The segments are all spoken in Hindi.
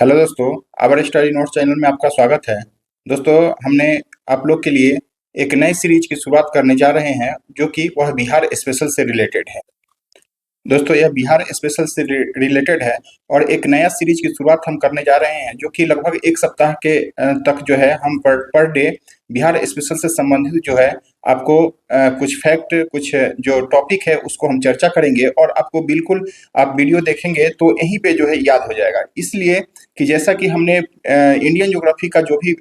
हेलो दोस्तों, आवर स्टडी नोट्स चैनल में आपका स्वागत है। दोस्तों, हमने आप लोग के लिए एक नई सीरीज की शुरुआत करने जा रहे हैं, जो कि वह बिहार स्पेशल से रिलेटेड है। दोस्तों, यह बिहार स्पेशल से रिलेटेड है और एक नया सीरीज की शुरुआत हम करने जा रहे हैं, जो कि लगभग एक सप्ताह के तक जो है हम पर डे बिहार स्पेशल से संबंधित जो है आपको कुछ फैक्ट, कुछ जो टॉपिक है उसको हम चर्चा करेंगे और आपको बिल्कुल आप वीडियो देखेंगे तो यहीं पे जो है याद हो जाएगा। इसलिए कि जैसा कि हमने इंडियन ज्योग्राफी का जो भी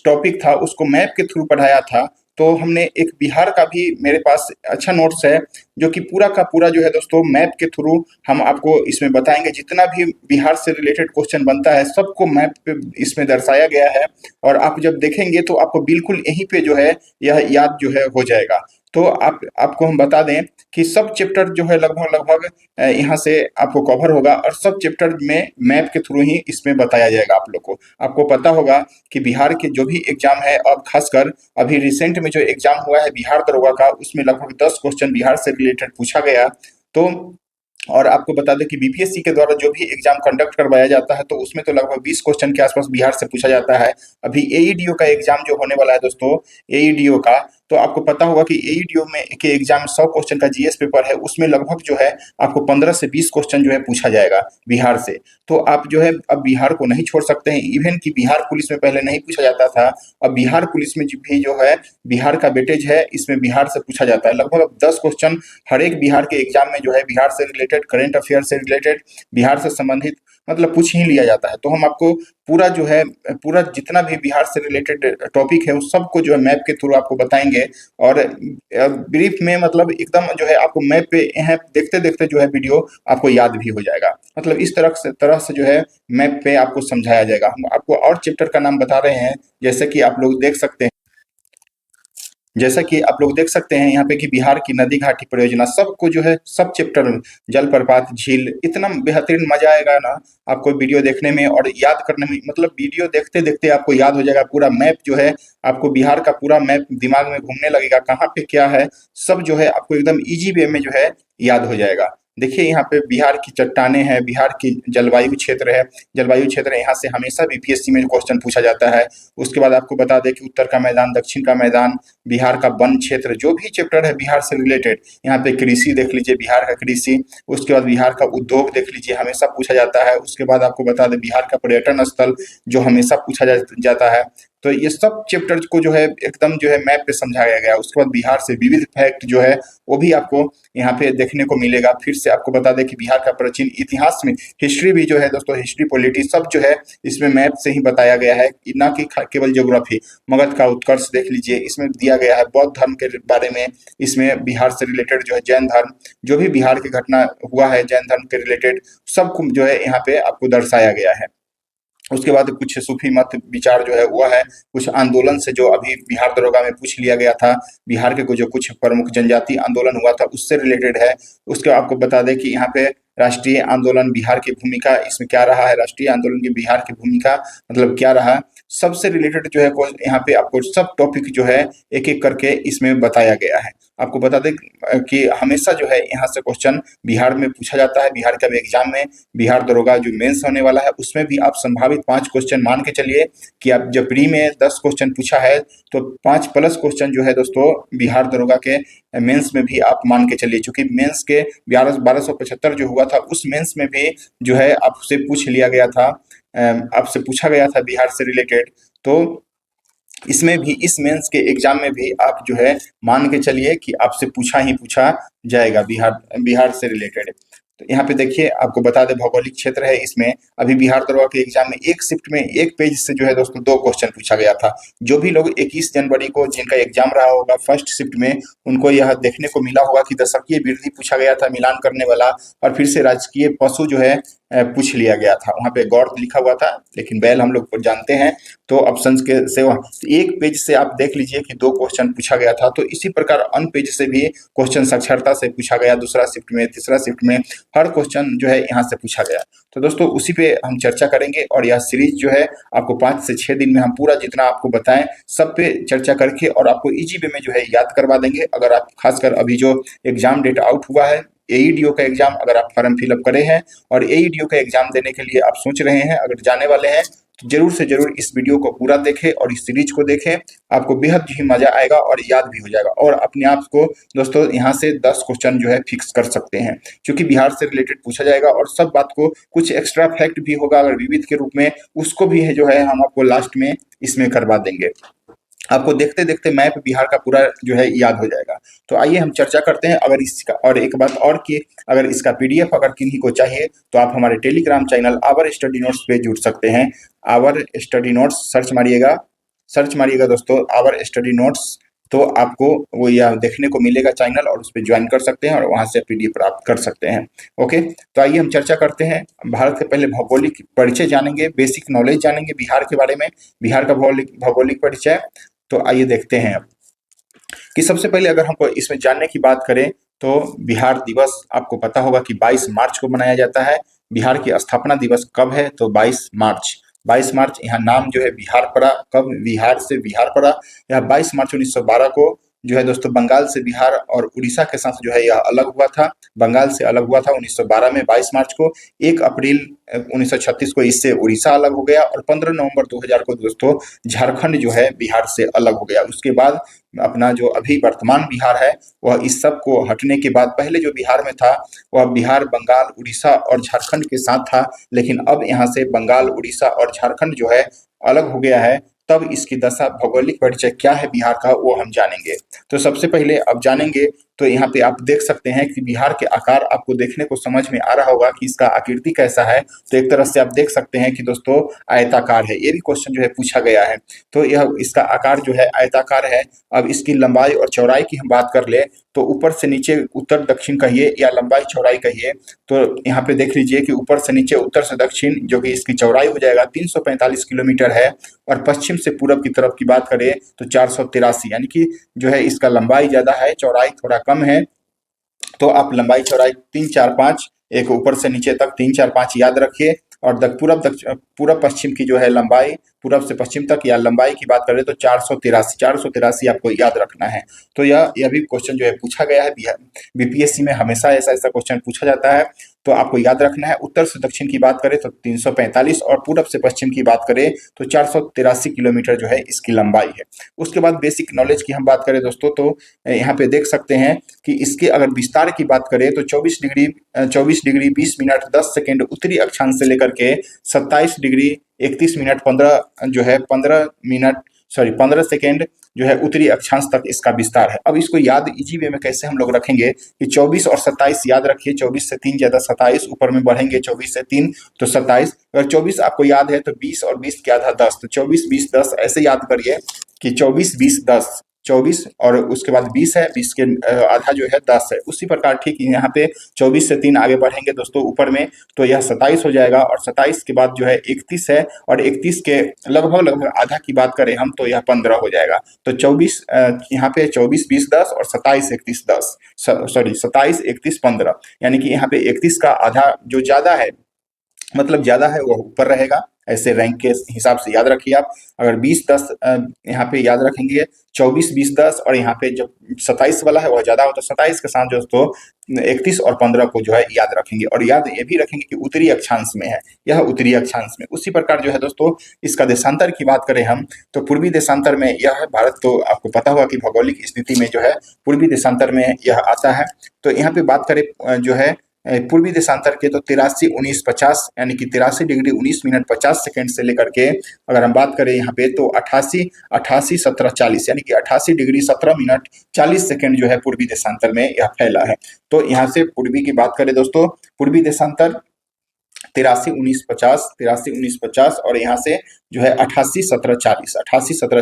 टॉपिक था उसको मैप के थ्रू पढ़ाया था, तो हमने एक बिहार का भी मेरे पास अच्छा नोट्स है, जो कि पूरा का पूरा जो है दोस्तों मैप के थ्रू हम आपको इसमें बताएंगे। जितना भी बिहार से रिलेटेड क्वेश्चन बनता है सबको मैप पे इसमें दर्शाया गया है और आप जब देखेंगे तो आपको बिल्कुल यहीं पे जो है यह याद जो है हो जाएगा। तो आपको हम बता दें कि सब चैप्टर जो है लगभग लगभग यहाँ से आपको कवर होगा और सब चैप्टर में मैप के थ्रू ही इसमें बताया जाएगा आप लोग को। आपको पता होगा कि बिहार के जो भी एग्जाम है और खासकर अभी रिसेंट में जो एग्जाम हुआ है बिहार दरोगा का, उसमें लगभग 10 क्वेश्चन बिहार से रिलेटेड पूछा गया। तो और आपको बता दें कि बीपीएससी के द्वारा जो भी एग्जाम कंडक्ट करवाया जाता है तो उसमें तो लगभग 20 क्वेश्चन के आसपास बिहार से पूछा जाता है। अभी एईडीओ का एग्जाम जो होने वाला है दोस्तों, एईडीओ का, तो आपको पता होगा कि एईडीओ में के एग्जाम 100 क्वेश्चन का जीएस पेपर है, उसमें लगभग जो है आपको 15 से 20 क्वेश्चन जो है पूछा जाएगा बिहार से। तो आप जो है अब बिहार को नहीं छोड़ सकते हैं। इवन कि बिहार पुलिस में पहले नहीं पूछा जाता था, अब बिहार पुलिस में भी जो है बिहार का वेटेज है, इसमें बिहार से पूछा जाता है। लगभग अब 10 क्वेश्चन हर एक बिहार के एग्जाम में जो है बिहार से रिलेटेड, करेंट अफेयर से रिलेटेड, बिहार से संबंधित मतलब पूछ ही लिया जाता है। तो हम आपको पूरा जो है पूरा जितना भी बिहार से रिलेटेड टॉपिक है उस सबको जो है मैप के थ्रू आपको बताएंगे और ब्रीफ में मतलब एकदम जो है आपको मैप पे यहाँ देखते देखते जो है वीडियो आपको याद भी हो जाएगा। मतलब इस तरह से जो है मैप पे आपको समझाया जाएगा। हम आपको और चैप्टर का नाम बता रहे हैं, जैसे कि आप लोग देख सकते हैं, जैसा कि आप लोग देख सकते हैं यहाँ पे कि बिहार की नदी घाटी परियोजना, सबको जो है सब चैप्टर जलप्रपात, झील, इतना बेहतरीन मजा आएगा ना आपको वीडियो देखने में और याद करने में। मतलब वीडियो देखते देखते आपको याद हो जाएगा। पूरा मैप जो है आपको बिहार का पूरा मैप दिमाग में घूमने लगेगा, कहाँ पे क्या है सब जो है आपको एकदम इजी वे में जो है याद हो जाएगा। देखिए यहाँ पे बिहार की चट्टानें हैं, बिहार की जलवायु क्षेत्र है, जलवायु क्षेत्र यहाँ से हमेशा बीपीएससी में क्वेश्चन पूछा जाता है। उसके बाद आपको बता दें कि उत्तर का मैदान, दक्षिण का मैदान, बिहार का वन क्षेत्र, जो भी चैप्टर है बिहार से रिलेटेड, यहाँ पे कृषि देख लीजिए, बिहार का कृषि। उसके बाद बिहार का उद्योग देख लीजिए, हमेशा पूछा जाता है। उसके बाद आपको बता दें बिहार का पर्यटन स्थल, जो हमेशा पूछा जाता है। तो ये सब चैप्टर को जो है एकदम जो है मैप पे समझाया गया है। उसके बाद बिहार से विविध फैक्ट जो है वो भी आपको यहाँ पे देखने को मिलेगा। फिर से आपको बता दें कि बिहार का प्राचीन इतिहास में हिस्ट्री भी जो है दोस्तों, हिस्ट्री पॉलिटी सब जो है इसमें मैप से ही बताया गया है, ना कि केवल ज्योग्राफी। मगध का उत्कर्ष देख लीजिए, इसमें दिया गया है बौद्ध धर्म के बारे में। इसमें बिहार से रिलेटेड जो है जैन धर्म, जो भी बिहार की घटना हुआ है जैन धर्म के रिलेटेड, सबको जो है यहाँ पे आपको दर्शाया गया है। उसके बाद कुछ सूफी मत विचार जो है हुआ है, कुछ आंदोलन से जो अभी बिहार दरोगा में पूछ लिया गया था, बिहार के जो कुछ प्रमुख जनजाति आंदोलन हुआ था उससे रिलेटेड है। उसके आपको बता दें कि यहाँ पे राष्ट्रीय आंदोलन बिहार की भूमिका इसमें क्या रहा है, राष्ट्रीय आंदोलन की बिहार की भूमिका मतलब क्या रहा, सबसे रिलेटेड जो है यहाँ पे आपको सब टॉपिक जो है एक एक करके इसमें बताया गया है। आपको बता दें कि हमेशा जो है यहाँ से क्वेश्चन बिहार में पूछा जाता है। बिहार के एग्जाम में बिहार दरोगा जो मेंस होने वाला है उसमें भी आप संभावित 5 क्वेश्चन मान के चलिए कि आप जब प्री में 10 क्वेश्चन पूछा है तो 5 प्लस क्वेश्चन जो है दोस्तों बिहार दरोगा के मेंस में भी आप मान के चलिए। चूंकि मेंस के 1275 जो हुआ था उस मेंस में भी जो है आपसे पूछ लिया गया था, आपसे पूछा गया था बिहार से रिलेटेड। तो इसमें भी, इस मेंस के एग्जाम में भी आप जो है मान के चलिए कि आपसे पूछा ही पूछा जाएगा बिहार बिहार से रिलेटेड। तो यहाँ पे देखिए आपको बता दें भौगोलिक क्षेत्र है इसमें। अभी बिहार दरोगा के एग्जाम में एक शिफ्ट में एक पेज से जो है दोस्तों 2 क्वेश्चन पूछा गया था। जो भी लोग 21 जनवरी को जिनका एग्जाम रहा होगा फर्स्ट शिफ्ट में, उनको यह देखने को मिला होगा कि दशकीय वृद्धि पूछा गया था, मिलान करने वाला, और फिर से राजकीय पशु जो है पूछ लिया गया था। वहां पे गौर लिखा हुआ था लेकिन बैल हम लोग जानते हैं। तो ऑप्शंस के से एक पेज से आप देख लीजिए कि 2 क्वेश्चन पूछा गया था। तो इसी प्रकार अन्य पेज से भी क्वेश्चन साक्षरता से पूछा गया, दूसरा शिफ्ट में, तीसरा शिफ्ट में, हर क्वेश्चन जो है यहाँ से पूछा गया। तो दोस्तों उसी पे हम चर्चा करेंगे और यह सीरीज जो है आपको 5 से 6 दिन में हम पूरा जितना आपको बताएं सब पे चर्चा करके और आपको इजी वे में जो है याद करवा देंगे। अगर आप खासकर अभी जो एग्जाम डेट आउट हुआ है एईडीओ का एग्जाम अगर आप फॉर्म फिलअप करे हैं और एईडीओ का एग्जाम देने के लिए आप सोच रहे हैं, अगर जाने वाले हैं, तो जरूर से जरूर इस वीडियो को पूरा देखें और इस सीरीज को देखें। आपको बेहद ही मजा आएगा और याद भी हो जाएगा और अपने आप को दोस्तों यहाँ से 10 क्वेश्चन जो है फिक्स कर सकते हैं, क्योंकि बिहार से रिलेटेड पूछा जाएगा और सब बात को कुछ एक्स्ट्रा फैक्ट भी होगा अगर विविध के रूप में, उसको भी है जो है हम आपको लास्ट में इसमें करवा देंगे। आपको देखते देखते मैप बिहार का पूरा जो है याद हो जाएगा। तो आइए हम चर्चा करते हैं। अगर इसका और एक बात और कि अगर इसका पीडीएफ अगर किन्हीं को चाहिए तो आप हमारे Telegram channel our study notes पे जुड़ सकते हैं। आवर स्टडी नोट्स सर्च मारिएगा दोस्तों आवर स्टडी नोट्स, तो आपको वो यह देखने को मिलेगा चैनल और उस पर ज्वाइन कर सकते हैं और वहां से पीडीएफ प्राप्त कर सकते हैं। ओके, तो आइए हम चर्चा करते हैं। भारत के पहले भौगोलिक परिचय जानेंगे, बेसिक नॉलेज जानेंगे बिहार के बारे में, बिहार का भौगोलिक परिचय। तो आइए देखते हैं अब कि सबसे पहले अगर हमको इसमें जानने की बात करें तो बिहार दिवस आपको पता होगा कि 22 मार्च को मनाया जाता है। बिहार की स्थापना दिवस कब है? तो 22 मार्च। 22 मार्च यहाँ नाम जो है बिहार पड़ा। कब? बिहार से बिहार पड़ा। यह 22 मार्च 1912 को जो है दोस्तों बंगाल से बिहार और उड़ीसा के साथ जो है यह अलग हुआ था। बंगाल से अलग हुआ था 1912 में 22 मार्च को। 1 अप्रैल 1936 को इससे उड़ीसा अलग हो गया और 15 नवंबर 2000 को दोस्तों झारखंड जो है बिहार से अलग हो गया। उसके बाद अपना जो अभी वर्तमान बिहार है वह इस सब को हटने के बाद पहले जो बिहार में था वह बिहार, बंगाल, उड़ीसा और झारखंड के साथ था, लेकिन अब यहाँ से बंगाल, उड़ीसा और झारखंड जो है अलग हो गया है। तब इसकी दशा भौगोलिक परिचय क्या है बिहार का वो हम जानेंगे। तो सबसे पहले अब जानेंगे तो यहाँ पे आप देख सकते हैं कि बिहार के आकार आपको देखने को समझ में आ रहा होगा कि इसका आकृति कैसा है। तो एक तरह से आप देख सकते हैं कि दोस्तों आयताकार है। ये भी क्वेश्चन जो है पूछा गया है। तो यह इसका आकार जो है आयताकार है। अब इसकी लंबाई और चौड़ाई की हम बात कर ले तो ऊपर से नीचे उत्तर दक्षिण कहिए या लंबाई चौड़ाई कहिए, तो यहाँ पे देख लीजिए कि ऊपर से नीचे उत्तर से दक्षिण जो कि इसकी चौड़ाई हो जाएगा 345 किलोमीटर है और पश्चिम से पूरब की तरफ की बात करें तो 483, यानी कि जो है इसका लंबाई ज्यादा है, चौड़ाई थोड़ा कम है। तो आप लंबाई चौड़ाई 3, 4, 5 एक ऊपर से नीचे तक 3, 4, 5 याद रखिए और पूरब पश्चिम की जो है लंबाई पूरब से पश्चिम तक या लंबाई की बात करें तो 483 आपको याद रखना है। तो यह भी क्वेश्चन जो है पूछा गया है। बीपीएससी में हमेशा ऐसा क्वेश्चन पूछा जाता है, तो आपको याद रखना है। उत्तर से दक्षिण की बात करें तो 345 और पूरब से पश्चिम की बात करें तो 483 किलोमीटर जो है इसकी लंबाई है। उसके बाद बेसिक नॉलेज की हम बात करें दोस्तों तो यहाँ पे देख सकते हैं कि इसके अगर विस्तार की बात करें तो 24 डिग्री 20 मिनट 10 सेकेंड उत्तरी अक्षांश से लेकर के 27 डिग्री 31 मिनट 15 सेकेंड जो है उत्तरी अक्षांश तक इसका विस्तार है। अब इसको याद इजी वे में कैसे हम लोग रखेंगे कि 24 और 27 याद रखिए। 24 से 3 ज्यादा 27, ऊपर में बढ़ेंगे 24 से 3 तो 27। अगर 24 आपको याद है तो 20 और 20 के आधा 10, तो 24, 20, 10 ऐसे याद करिए कि 24, 20, 10। 24 और उसके बाद 20 है, 20 के आधा जो है 10 है। उसी प्रकार ठीक यहाँ पे 24 से 3 आगे बढ़ेंगे दोस्तों ऊपर में तो यह 27 हो जाएगा और 27 के बाद जो है 31 है और 31 के लगभग आधा की बात करें हम तो यह 15 हो जाएगा। तो 24 यहाँ पे 24, 20, 10 और 27, 31, 10 27, 31, 15, यानी कि यहाँ पे 31 का आधा जो ज्यादा है मतलब ज्यादा है वो ऊपर रहेगा। ऐसे रैंक के हिसाब से याद रखिए आप। अगर 20, 10 यहाँ पे याद रखेंगे 24, 20, 10 और यहाँ पे जब 27 वाला है वह ज्यादा हो तो 27 के साथ दोस्तों 31 और 15 को जो है याद रखेंगे और याद ये भी रखेंगे कि उत्तरी अक्षांश में है, यह उत्तरी अक्षांश में। उसी प्रकार जो है दोस्तों इसका देशांतर की बात करें हम तो पूर्वी देशांतर में यह है। भारत तो आपको पता होगा कि भौगोलिक स्थिति में जो है पूर्वी देशांतर में यह आता है। तो यहाँ पे बात करें जो है पूर्वी देशांतर के तो 83, 19, 50 यानी कि 83 डिग्री 19 मिनट 50 सेकेंड से लेकर के अगर हम बात करें यहाँ पे तो 88, 17, 40 यानी कि 88 डिग्री 17 मिनट 40 सेकेंड जो है पूर्वी देशांतर में यह फैला है। तो यहाँ से पूर्वी की बात करें दोस्तों पूर्वी देशांतर 83, 19, 50 और यहाँ से जो है 88, 17,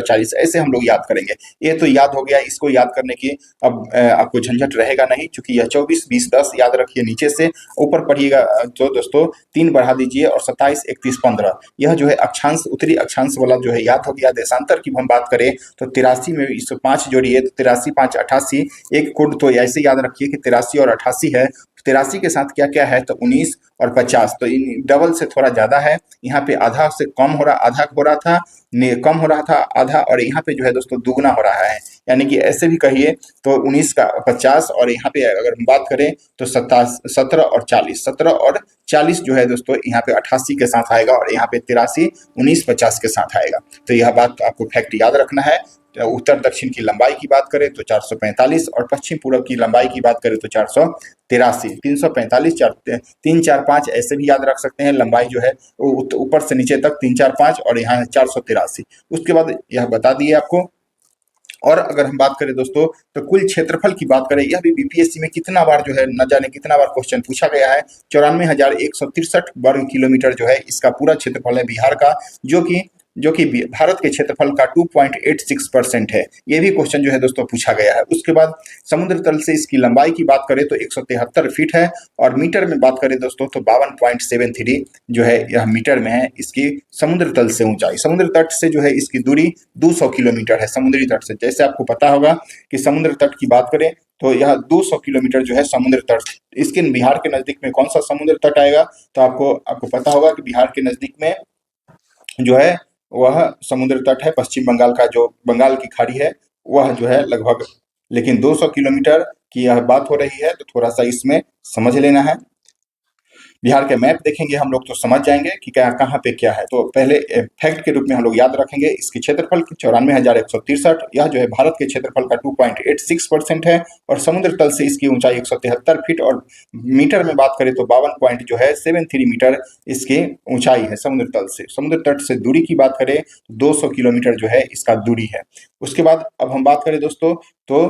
40 ऐसे हम लोग याद करेंगे। ये तो याद हो गया, इसको याद करने की अब आपको झंझट रहेगा नहीं, क्योंकि यह 24, 20, 10 याद रखिए नीचे से ऊपर पढ़िएगा तो दोस्तों 3 बढ़ा दीजिए और 27, 31, 15 यह जो है अक्षांश उत्तरी अक्षांश वाला जो है याद हो गया। देशांतर की हम बात करें तो 83 में इसको 5 जोड़िए तो 83, 5, 88 एक कोड तो ऐसे याद रखिए कि 83 और 88 है 83 के साथ क्या क्या है, तो 19 और 50, तो इन डबल से थोड़ा ज्यादा है। यहाँ पे आधा से कम हो रहा, आधा हो रहा था, कम हो रहा था आधा, और यहाँ पे जो है दोस्तों दुगना हो रहा है। यानी कि ऐसे भी कहिए तो 19 का 50, और यहाँ पे अगर हम बात करें तो 17 और 40, 17 और 40 जो है दोस्तों यहाँ पे 88 के साथ आएगा, और यहाँ पे 83 19 50 के साथ आएगा। तो यह बात आपको फैक्ट याद रखना है। तो उत्तर दक्षिण की लंबाई की बात करें तो 445, और पश्चिम पूर्व की लंबाई की बात करें तो 483। 345, 3 4 5 ऐसे भी याद रख सकते हैं। लंबाई जो है ऊपर से नीचे तक 3 4 5, और यहाँ 483। उसके बाद यह बता दिए आपको। और अगर हम बात करें दोस्तों तो कुल क्षेत्रफल की बात करें, यह भी बीपीएससी में कितना बार जो है न जाने कितना बार क्वेश्चन पूछा गया है। 94,163 वर्ग किलोमीटर जो है इसका पूरा क्षेत्रफल है बिहार का, जो कि भारत के क्षेत्रफल का 2.86% है। ये भी क्वेश्चन जो है दोस्तों पूछा गया है। उसके बाद समुद्र तल से इसकी लंबाई की बात करें तो 173 फीट है, और मीटर में बात करें दोस्तों तो 52.73 जो है यह मीटर में है इसकी समुद्र तल से ऊंचाई। समुद्र तट से जो है इसकी दूरी 200 किलोमीटर है समुद्री तट से। जैसे आपको पता होगा कि समुद्र तट की बात करें तो यह 200 किलोमीटर जो है समुद्र तट। इसके बिहार के नजदीक में कौन सा समुद्र तट आएगा, तो आपको पता होगा कि बिहार के नजदीक में जो है वह समुद्र तट है पश्चिम बंगाल का, जो बंगाल की खाड़ी है वह जो है लगभग। लेकिन 200 किलोमीटर की यह बात हो रही है, तो थोड़ा सा इसमें समझ लेना है। बिहार के मैप देखेंगे हम लोग तो समझ जाएंगे कि क्या कहाँ पे क्या है। तो पहले फैक्ट के रूप में हम लोग याद रखेंगे इसके क्षेत्रफल 94,163, यह जो है भारत के क्षेत्रफल का 2.86% है, और समुद्र तल से इसकी ऊंचाई 173 फीट, और मीटर में बात करें तो 52.73 मीटर इसकी ऊंचाई है समुद्र तल से। समुद्र तट से दूरी की बात करें तो 200 किलोमीटर जो है इसका दूरी है। उसके बाद अब हम बात करें दोस्तों तो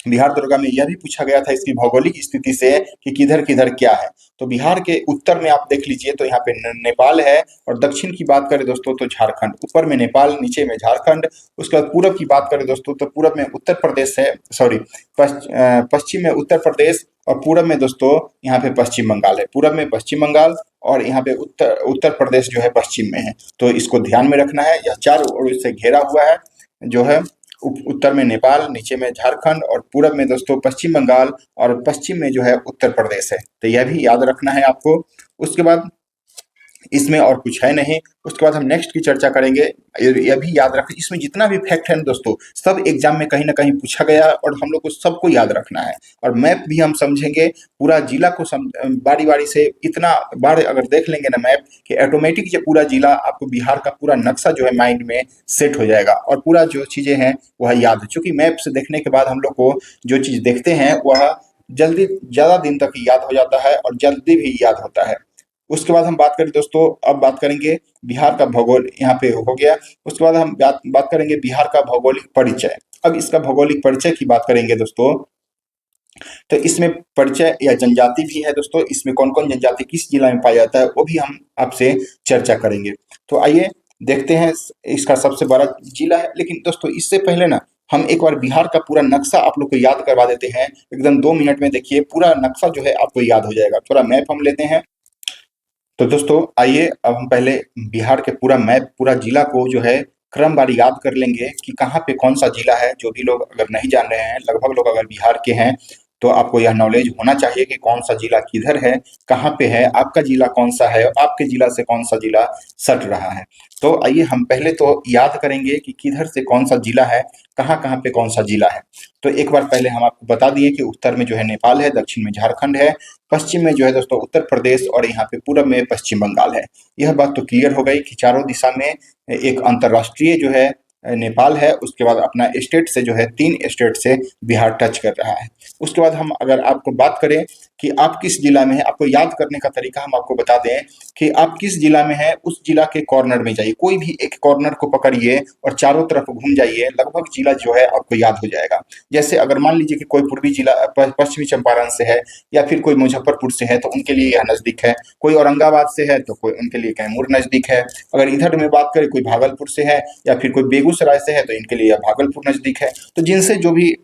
बिहार दरोगा में यह भी पूछा गया था इसकी भौगोलिक स्थिति से कि किधर किधर क्या है। तो बिहार के उत्तर में आप देख लीजिए तो यहाँ पे नेपाल है, और दक्षिण की बात करें दोस्तों तो झारखंड। ऊपर में नेपाल, नीचे में झारखंड। उसके बाद पूरब की बात करें दोस्तों तो पूरब में उत्तर प्रदेश है, सॉरी पश्चिम में उत्तर प्रदेश, और पूरब में दोस्तों यहाँ पे पश्चिम बंगाल है। पूरब में पश्चिम बंगाल, और यहाँ पे उत्तर प्रदेश जो है पश्चिम में है। तो इसको ध्यान में रखना है। यह चारों ओर से घेरा हुआ है, जो है उत्तर में नेपाल, नीचे में झारखंड, और पूरब में दोस्तों पश्चिम बंगाल, और पश्चिम में जो है उत्तर प्रदेश है। तो यह भी याद रखना है आपको। उसके बाद इसमें और कुछ है नहीं। उसके बाद हम नेक्स्ट की चर्चा करेंगे। यह भी याद रखें, इसमें जितना भी फैक्ट है ना दोस्तों, सब एग्जाम में कहीं ना कहीं पूछा गया है, और हम लोग को सबको याद रखना है। और मैप भी हम समझेंगे, पूरा जिला को बारी बारी से इतना बार अगर देख लेंगे ना मैप, कि ऑटोमेटिक जो पूरा जिला आपको बिहार का पूरा नक्शा जो है माइंड में सेट हो जाएगा, और पूरा जो चीजें हैं वह याद है। चूंकि मैप से देखने के बाद हम लोग को जो चीज देखते हैं वह जल्दी ज्यादा दिन तक याद हो जाता है, और जल्दी भी याद होता है। उसके बाद हम बात करें दोस्तों, अब बात करेंगे बिहार का भूगोल, यहाँ पे हो गया। उसके बाद हम बात करेंगे बिहार का भौगोलिक परिचय। अब इसका भौगोलिक परिचय की बात करेंगे दोस्तों, तो इसमें परिचय या जनजाति भी है दोस्तों। इसमें कौन कौन जनजाति किस जिला में पाया जाता है वो भी हम आपसे चर्चा करेंगे। तो आइए देखते हैं। इसका सबसे बड़ा जिला है, लेकिन दोस्तों इससे पहले ना हम एक बार बिहार का पूरा नक्शा आप लोग को याद करवा देते हैं। एकदम 2 मिनट में देखिए पूरा नक्शा जो है आपको याद हो जाएगा। थोड़ा मैप हम लेते हैं। तो दोस्तों आइए अब हम पहले बिहार के पूरा मैप, पूरा जिला को जो है क्रमवार याद कर लेंगे कि कहाँ पे कौन सा जिला है। जो भी लोग अगर नहीं जान रहे हैं, लगभग लोग अगर बिहार के हैं, तो आपको यह नॉलेज होना चाहिए कि कौन सा जिला किधर है, कहाँ पे है, आपका जिला कौन सा है, और आपके जिला से कौन सा जिला सट रहा है। तो आइए हम पहले तो याद करेंगे कि किधर से कौन सा जिला है, कहाँ कहाँ पे कौन सा जिला है। तो एक बार पहले हम आपको बता दिए कि उत्तर में जो है नेपाल है, दक्षिण में झारखंड है, पश्चिम में जो है दोस्तों उत्तर प्रदेश, और यहाँ पे पूरब में पश्चिम बंगाल है। यह बात तो क्लियर हो गई कि चारों दिशा में एक अंतर्राष्ट्रीय जो है नेपाल है। उसके बाद अपना स्टेट से जो है 3 स्टेट से बिहार टच कर रहा है। उसके बाद हम अगर आपको बात करें कि आप किस जिला में है, आपको याद करने का तरीका हम आपको बता दें कि आप किस जिला में है, उस जिला के कॉर्नर में जाइए। कोई भी एक कॉर्नर को पकड़िए और चारों तरफ घूम जाइए, लगभग जिला जो है आपको याद हो जाएगा। जैसे अगर मान लीजिए कि कोई पूर्वी जिला पश्चिमी चंपारण से है, या फिर कोई मुजफ्फरपुर से है, तो उनके लिए यह नजदीक है। कोई औरंगाबाद से है तो कोई उनके लिए कैमूर नजदीक है। अगर इधर में बात करें कोई भागलपुर से है या फिर कोई बेगूसराय से है, तो इनके लिए भागलपुर नजदीक है। तो जिनसे जो भी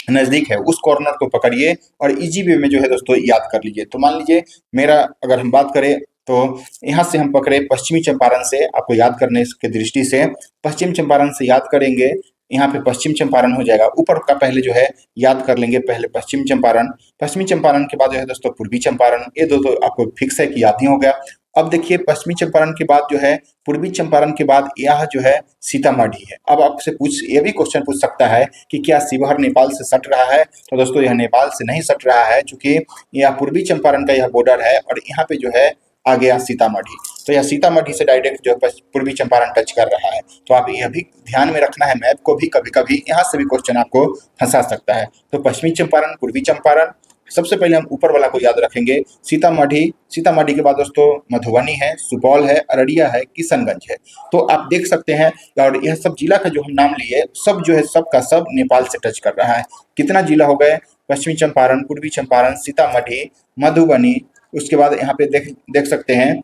नजदीक है उस कॉर्नर को पकड़िए और इजी वे में जो है दोस्तों याद कर लीजिए। तो मान लीजिए मेरा अगर हम बात करें तो यहाँ से हम पकड़े पश्चिमी चंपारण से, आपको याद करने की दृष्टि से पश्चिम चंपारण से याद करेंगे यहाँ पे पश्चिम चंपारण हो जाएगा। ऊपर का पहले जो है याद कर लेंगे, पहले पश्चिम चंपारण, पश्चिमी चंपारण के बाद जो है दोस्तों पूर्वी चंपारण, ये दो तो आपको फिक्स है कि याद ही हो गया। अब देखिए पश्चिमी चंपारण के बाद जो है पूर्वी चंपारण के बाद यह जो है सीतामढ़ी है। अब आपसे ये भी क्वेश्चन पूछ सकता है कि क्या शिवहर नेपाल से सट रहा है? तो दोस्तों यह नेपाल से नहीं सट रहा है, चूंकि यह पूर्वी चंपारण का यह बॉर्डर है और यहाँ पे जो है आ गया सीतामढ़ी। तो यह सीतामढ़ी से डायरेक्ट जो है पूर्वी चंपारण टच कर रहा है। तो आप यह भी ध्यान में रखना है, मैप को भी कभी कभी यहाँ से भी क्वेश्चन आपको फंसा सकता है। तो पश्चिमी चंपारण, पूर्वी चंपारण, सबसे पहले हम ऊपर वाला को याद रखेंगे सीतामढ़ी। सीतामढ़ी के बाद दोस्तों मधुबनी है, सुपौल है, अररिया है, किशनगंज है। तो आप देख सकते हैं, और यह सब जिला का जो हम नाम लिए सब जो है सब का सब नेपाल से टच कर रहा है। कितना जिला हो गए? पश्चिमी चंपारण, पूर्वी चंपारण, सीतामढ़ी, मधुबनी, उसके बाद यहाँ पे देख सकते हैं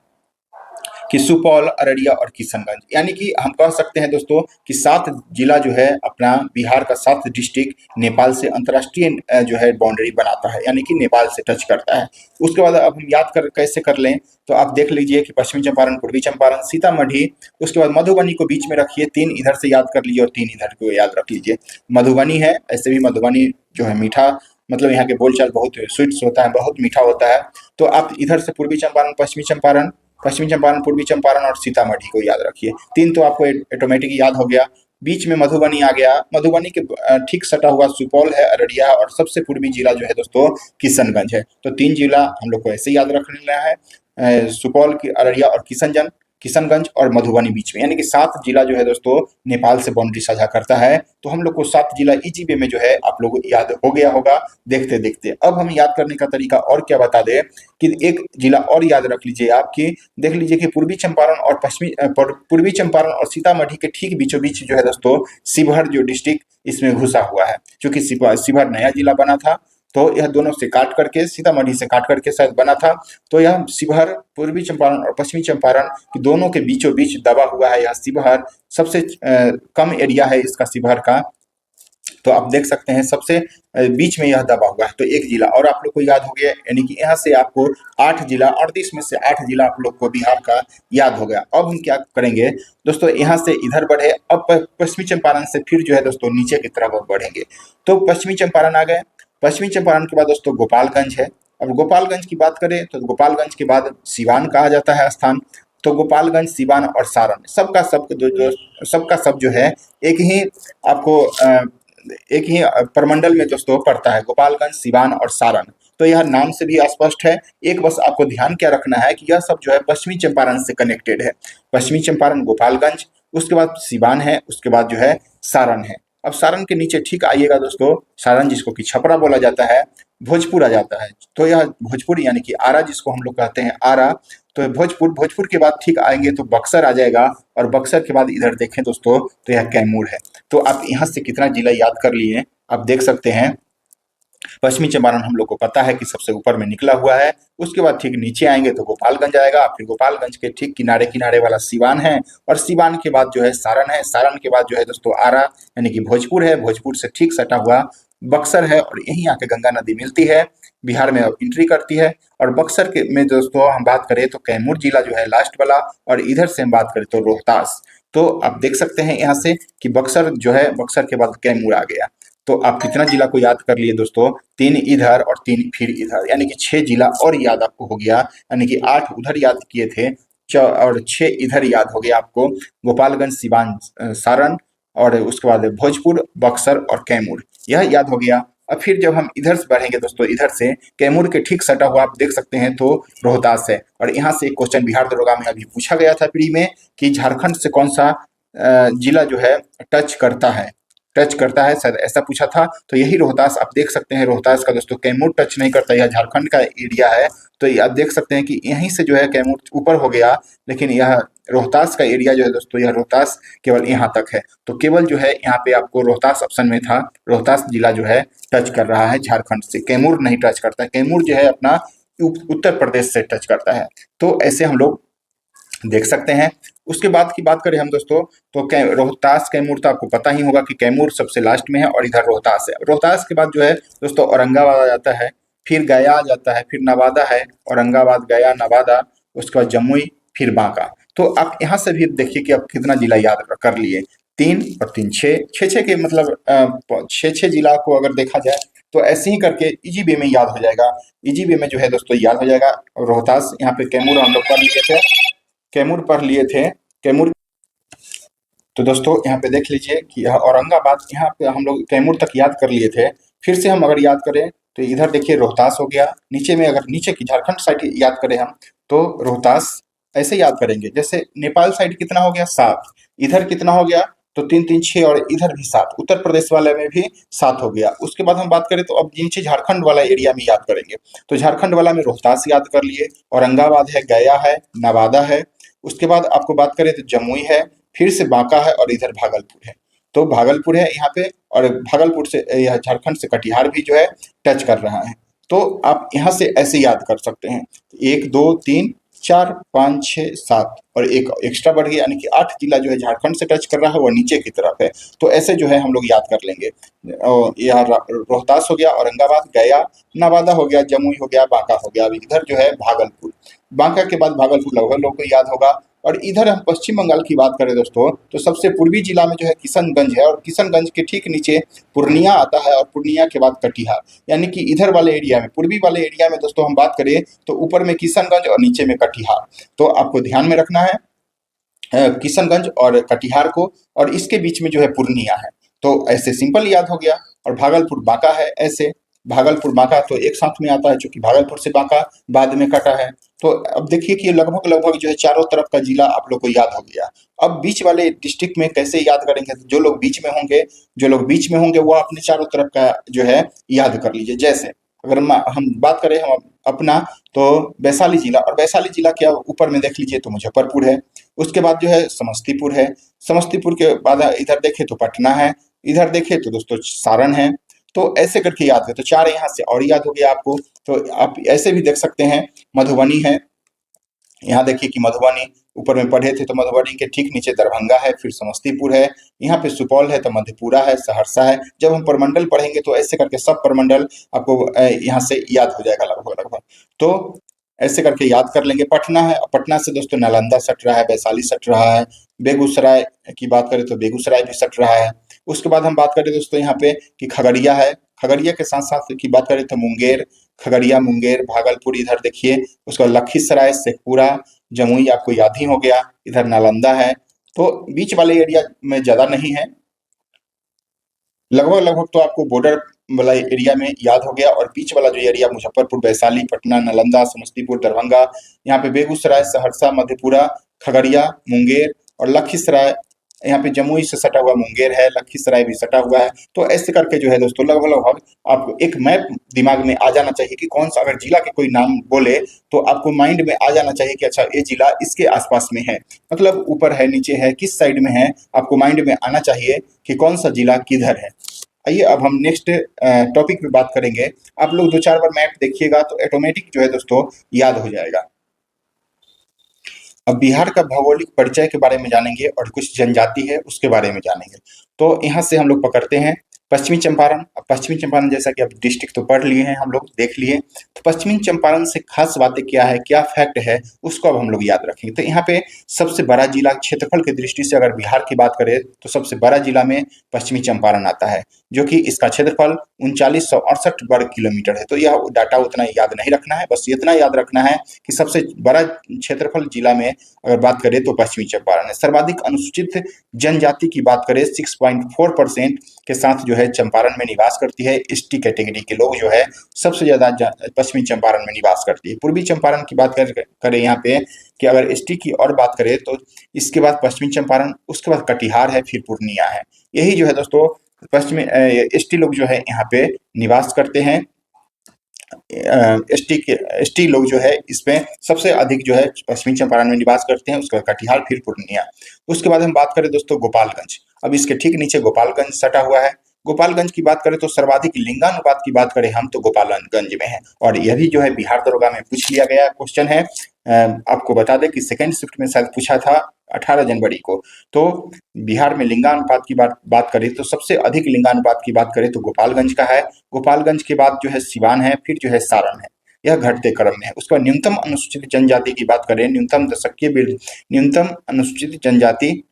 कि सुपौल, अररिया और किशनगंज, यानी कि हम कह सकते हैं दोस्तों कि 7 जिला जो है अपना बिहार का 7 डिस्ट्रिक्ट नेपाल से अंतर्राष्ट्रीय जो है बाउंड्री बनाता है, यानी कि नेपाल से टच करता है। उसके बाद अब हम याद कर कैसे कर लें, तो आप देख लीजिए कि पश्चिमी चंपारण, पूर्वी चंपारण, सीतामढ़ी, उसके बाद मधुबनी को बीच में रखिए, 3 इधर से याद कर लीजिए और 3 इधर को याद रख लीजिए। मधुबनी है, ऐसे भी मधुबनी जो है मीठा, मतलब यहाँ के बोलचाल बहुत स्वीट्स होता है, बहुत मीठा होता है। तो आप इधर से पूर्वी चंपारण, पश्चिमी चंपारण, पश्चिमी चंपारण, पूर्वी चंपारण और सीतामढ़ी को याद रखिए। 3 तो आपको ऑटोमेटिक याद हो गया। बीच में मधुबनी आ गया, मधुबनी के ठीक सटा हुआ सुपौल है, अररिया, और सबसे पूर्वी जिला जो है दोस्तों किशनगंज है। तो 3 जिला हम लोग को ऐसे याद रख लेना है, सुपौल, अररिया और किशनगंज और मधुबनी बीच में, यानी कि 7 जिला जो है दोस्तों नेपाल से बाउंड्री साझा करता है। तो हम लोग को 7 जिला इजी वे में जो है आप लोगों को याद हो गया होगा देखते देखते। अब हम याद करने का तरीका और क्या बता दें कि एक जिला और याद रख लीजिए आप, कि देख लीजिए कि पूर्वी चंपारण और पूर्वी चंपारण और सीतामढ़ी के ठीक बीचों बीच जो है दोस्तों शिवहर जो डिस्ट्रिक्ट इसमें घुसा हुआ है। क्योंकि शिवहर नया जिला बना था, तो यह दोनों से काट करके, सीतामढ़ी से काट करके शायद बना था। तो यह शिवहर, पूर्वी चंपारण और पश्चिमी चंपारण की दोनों के बीचों बीच दबा हुआ है। यह शिवहर सबसे कम एरिया है इसका, शिवहर का। तो आप देख सकते हैं सबसे बीच में यह दबा हुआ है। तो एक जिला और आप लोग को याद हो गया, यानी कि यहाँ से आपको 8 जिला, 38 में से 8 जिला आप लोग को बिहार का याद हो गया। अब हम क्या करेंगे दोस्तों, यहाँ से इधर बढ़े, अब पश्चिमी चंपारण से फिर जो है दोस्तों नीचे की तरफ बढ़ेंगे। तो पश्चिमी चंपारण आ गए, पश्चिमी चंपारण के बाद दोस्तों गोपालगंज है। अब गोपालगंज की बात करें तो गोपालगंज के बाद सिवान कहा जाता है स्थान। तो गोपालगंज, सिवान और सारण, सबका सब जो है एक ही आपको एक ही प्रमंडल में दोस्तों पड़ता है, गोपालगंज, सिवान और सारण। तो यह नाम से भी स्पष्ट है। एक बस आपको ध्यान क्या रखना है कि यह सब जो है पश्चिमी चंपारण से कनेक्टेड है। पश्चिमी चंपारण गोपालगंज, उसके बाद सिवान है, उसके बाद जो है सारण है। अब सारण के नीचे ठीक आइएगा दोस्तों, सारण जिसको कि छपरा बोला जाता है, भोजपुर आ जाता है। तो यह भोजपुर यानी कि आरा जिसको हम लोग कहते हैं आरा, तो भोजपुर के बाद ठीक आएंगे तो बक्सर आ जाएगा, और बक्सर के बाद इधर देखें दोस्तों तो यह कैमूर है। तो आप यहाँ से कितना जिला याद कर लिए आप देख सकते हैं। पश्चिमी चंपारण हम लोग को पता है कि सबसे ऊपर में निकला हुआ है, उसके बाद ठीक नीचे आएंगे तो गोपालगंज आएगा, फिर गोपालगंज के ठीक किनारे किनारे वाला सिवान है, और सिवान के बाद जो है सारण है, सारण के बाद जो है दोस्तों आरा यानी कि भोजपुर है, भोजपुर से ठीक सटा हुआ बक्सर है, और यहीं आके गंगा नदी मिलती है, बिहार में अब एंट्री करती है। और बक्सर के में दोस्तों हम बात करें तो कैमूर जिला जो है लास्ट वाला, और इधर से हम बात करें तो रोहतास। तो आप देख सकते हैं यहाँ से कि बक्सर जो है, बक्सर के बाद कैमूर आ गया। तो आप कितना जिला को याद कर लिए दोस्तों, 3 इधर और 3 फिर इधर, यानी कि 6 जिला और याद आपको हो गया, यानी कि 8 उधर याद किए थे और 6 इधर याद हो गया आपको, गोपालगंज, सिवान, सारण, और उसके बाद भोजपुर, बक्सर और कैमूर, यह याद हो गया। अब फिर जब हम इधर से बढ़ेंगे दोस्तों, इधर से कैमूर के ठीक सटा हुआ आप देख सकते हैं तो रोहतास है। और यहाँ से एक क्वेश्चन बिहार दरोगा में अभी पूछा गया था प्री में कि झारखंड से कौन सा जिला जो है टच करता है, शायद ऐसा पूछा था। तो यही रोहतास आप देख सकते हैं, रोहतास का दोस्तों कैमूर टच नहीं करता, यह झारखंड का एरिया है। तो आप देख सकते हैं कि यहीं से जो है कैमूर ऊपर हो गया, लेकिन यह रोहतास का एरिया जो है दोस्तों, यह रोहतास केवल यहाँ तक है। तो केवल जो है यहाँ पे आपको रोहतास ऑप्शन में था, रोहतास जिला जो है टच कर रहा है झारखंड से, कैमूर नहीं टच करता। कैमूर जो है अपना उत्तर प्रदेश से टच करता है। तो ऐसे हम लोग देख सकते हैं। उसके बाद की बात करें हम दोस्तों, तो रोहतास, कैमूर तो आपको पता ही होगा कि कैमूर सबसे लास्ट में है, और इधर रोहतास है। रोहतास के बाद जो है दोस्तों औरंगाबाद आ जाता है, फिर गया आ जाता है, फिर नवादा है, औरंगाबाद, गया, नवादा, उसके बाद जमुई, फिर बांका। तो आप यहाँ से भी देखिए कि आप कितना जिला याद कर लिए। 3 और 3 6 6 6 के मतलब 6 जिला को अगर देखा जाए तो ऐसे ही करके इजी वे में याद हो जाएगा। इजी वे में जो है दोस्तों याद हो जाएगा। रोहतास, यहाँ पे कैमूर हम लोग पढ़ लिए थे, कैमूर पढ़ लिए थे, कैमूर। तो दोस्तों यहाँ पे देख लीजिए कि यह औरंगाबाद, यहाँ पे हम लोग कैमूर तक याद कर लिए थे। फिर से हम अगर याद करें तो इधर देखिए रोहतास हो गया, नीचे में अगर नीचे की झारखंड साइड याद करें हम तो रोहतास ऐसे याद करेंगे। जैसे नेपाल साइड कितना हो गया 7, इधर कितना हो गया तो 3 3 6 और इधर भी 7, उत्तर प्रदेश वाले में भी 7 हो गया। उसके बाद हम बात करें तो अब नीचे झारखंड वाला एरिया में याद करेंगे। तो झारखंड वाला में रोहतास याद कर लिए, औरंगाबाद है, गया है, नवादा है। उसके बाद आपको बात करें तो जमुई है, फिर से बांका है और इधर भागलपुर है। तो भागलपुर है यहाँ पे, और भागलपुर से यह झारखंड से कटिहार भी जो है टच कर रहा है। तो आप यहाँ से ऐसे याद कर सकते हैं, 1 2 3 4 5 6 7 और एक एक्स्ट्रा बढ़ गया, यानी कि 8 जिला जो है झारखंड से टच कर रहा है, वो नीचे की तरफ है। तो ऐसे जो है हम लोग याद कर लेंगे। और यहाँ रोहतास हो गया, औरंगाबाद, गया, नवादा हो गया, जमुई हो गया, बांका हो गया। अभी इधर जो है भागलपुर, बांका के बाद भागलपुर लगभग लोगों को याद होगा। और इधर हम पश्चिम बंगाल की बात करें दोस्तों तो सबसे पूर्वी जिला में जो है किशनगंज है, और किशनगंज के ठीक नीचे पूर्णिया आता है, और पूर्णिया के बाद कटिहार। यानी कि इधर वाले एरिया में, पूर्वी वाले एरिया में दोस्तों हम बात करें तो ऊपर में किशनगंज और नीचे में कटिहार। तो आपको ध्यान में रखना है किशनगंज और कटिहार को, और इसके बीच में जो है पूर्णिया है। तो ऐसे सिंपल याद हो गया। और भागलपुर बांका है, ऐसे भागलपुर बांका तो एक साथ में आता है, क्योंकि भागलपुर से बांका बाद में कटा है। तो अब देखिए कि लगभग लगभग जो है चारों तरफ का जिला आप लोग को याद हो गया। अब बीच वाले डिस्ट्रिक्ट में कैसे याद करेंगे, तो जो लोग बीच में होंगे, जो लोग बीच में होंगे वो अपने चारों तरफ का जो है याद कर लीजिए। जैसे अगर हम बात करें हम अपना, तो वैशाली जिला, और वैशाली जिला के ऊपर में देख लीजिए तो मुजफ्फरपुर है। उसके बाद जो है समस्तीपुर है, समस्तीपुर के बाद इधर देखें तो पटना है, इधर देखें तो दोस्तों सारण है। तो ऐसे करके याद है, तो 4 यहाँ से और याद हो गया आपको। तो आप ऐसे भी देख सकते हैं, मधुबनी है, यहाँ देखिए कि मधुबनी ऊपर में पढ़े थे तो मधुबनी के ठीक नीचे दरभंगा है, फिर समस्तीपुर है, यहाँ पे सुपौल है, तो मधेपुरा है, सहरसा है। जब हम प्रमंडल पढ़ेंगे तो ऐसे करके सब प्रमंडल आपको यहाँ से याद हो जाएगा लगभग लगभग। तो ऐसे करके याद कर लेंगे। पटना है, पटना से दोस्तों नालंदा सट रहा है, वैशाली सट रहा है। बेगूसराय की बात करें तो बेगूसराय भी सट रहा है। उसके बाद हम बात करें दोस्तों यहाँ पे कि खगड़िया है, खगड़िया के साथ साथ की बात करें तो मुंगेर, खगड़िया, मुंगेर, भागलपुर इधर देखिए। उसका लखीसराय, शेखपुरा, जमुई आपको याद ही हो गया, इधर नालंदा है। तो बीच वाले एरिया में ज्यादा नहीं है, लगभग लगभग तो आपको बॉर्डर वाला एरिया में याद हो गया। और बीच वाला जो एरिया मुजफ्फरपुर, वैशाली, पटना, नालंदा, समस्तीपुर, दरभंगा, यहाँ पे बेगूसराय, सहरसा, मधेपुरा, खगड़िया, मुंगेर और लखीसराय। यहाँ पे जमुई से सटा हुआ मुंगेर है, लखीसराय भी सटा हुआ है। तो ऐसे करके जो है दोस्तों लगभग लगभग आपको एक मैप दिमाग में आ जाना चाहिए कि कौन सा, अगर जिला के कोई नाम बोले तो आपको माइंड में आ जाना चाहिए कि अच्छा ये जिला इसके आसपास में है, मतलब ऊपर है, नीचे है, किस साइड में है, आपको माइंड में आना चाहिए कि कौन सा जिला किधर है। आइए अब हम नेक्स्ट टॉपिक पे बात करेंगे। आप लोग 2 4 बार मैप देखिएगा तो ऑटोमेटिक जो है दोस्तों याद हो जाएगा। अब बिहार का भौगोलिक परिचय के बारे में जानेंगे, और कुछ जनजाति है उसके बारे में जानेंगे। तो यहाँ से हम लोग पकड़ते हैं पश्चिमी चंपारण। अब पश्चिमी चंपारण जैसा कि अब डिस्ट्रिक्ट तो पढ़ लिए हैं हम लोग, देख लिए। तो पश्चिमी चंपारण से खास बातें क्या है, क्या फैक्ट है, उसको अब हम लोग याद रखेंगे। तो यहाँ पे सबसे बड़ा जिला क्षेत्रफल की दृष्टि से अगर बिहार की बात करें तो सबसे बड़ा जिला में पश्चिमी चंपारण आता है, जो कि इसका क्षेत्रफल 3968 वर्ग किलोमीटर है। तो यह डाटा उतना याद नहीं रखना है, बस इतना याद रखना है कि सबसे बड़ा क्षेत्रफल जिला में अगर बात करें तो पश्चिमी चंपारण है। सर्वाधिक अनुसूचित जनजाति की बात करें 6.4% के साथ जो है चंपारण में निवास करती है। एसटी कैटेगरी के लोग जो है सबसे ज्यादा पश्चिमी चंपारण में निवास करती है। पूर्वी चंपारण की बात करें यहाँ पे कि अगर एसटी की और बात करें तो इसके बाद पश्चिमी चंपारण, उसके बाद कटिहार है, फिर पूर्णिया है। यही जो है दोस्तों पश्चिमी एसटी लोग जो है यहाँ पे निवास करते हैं। एसटी लोग जो है इसमें सबसे अधिक जो है पश्चिमी चंपारण में निवास करते हैं, उसके बाद कटिहार, फिर पूर्णिया। उसके बाद हम बात करें दोस्तों गोपालगंज। अब इसके ठीक नीचे गोपालगंज सटा हुआ है। गोपालगंज की बात करें तो सर्वाधिक लिंगानुपात की बात करें हम तो गोपालगंज में है, और यह भी जो है बिहार दरोगा में पूछ लिया गया क्वेश्चन है। आपको बता दें कि सेकंड शिफ्ट में शायद पूछा था 18 जनवरी को। तो बिहार में लिंगानुपात की बात करें तो सबसे अधिक लिंगानुपात की बात करें तो गोपालगंज का है। गोपालगंज के बाद जो है सिवान है, फिर जो है सारण है। यह घटते क्रम में है। उसके बाद न्यूनतम अनुसूचित जनजाति की बात करें, न्यूनतम अनुसूचित जनजाति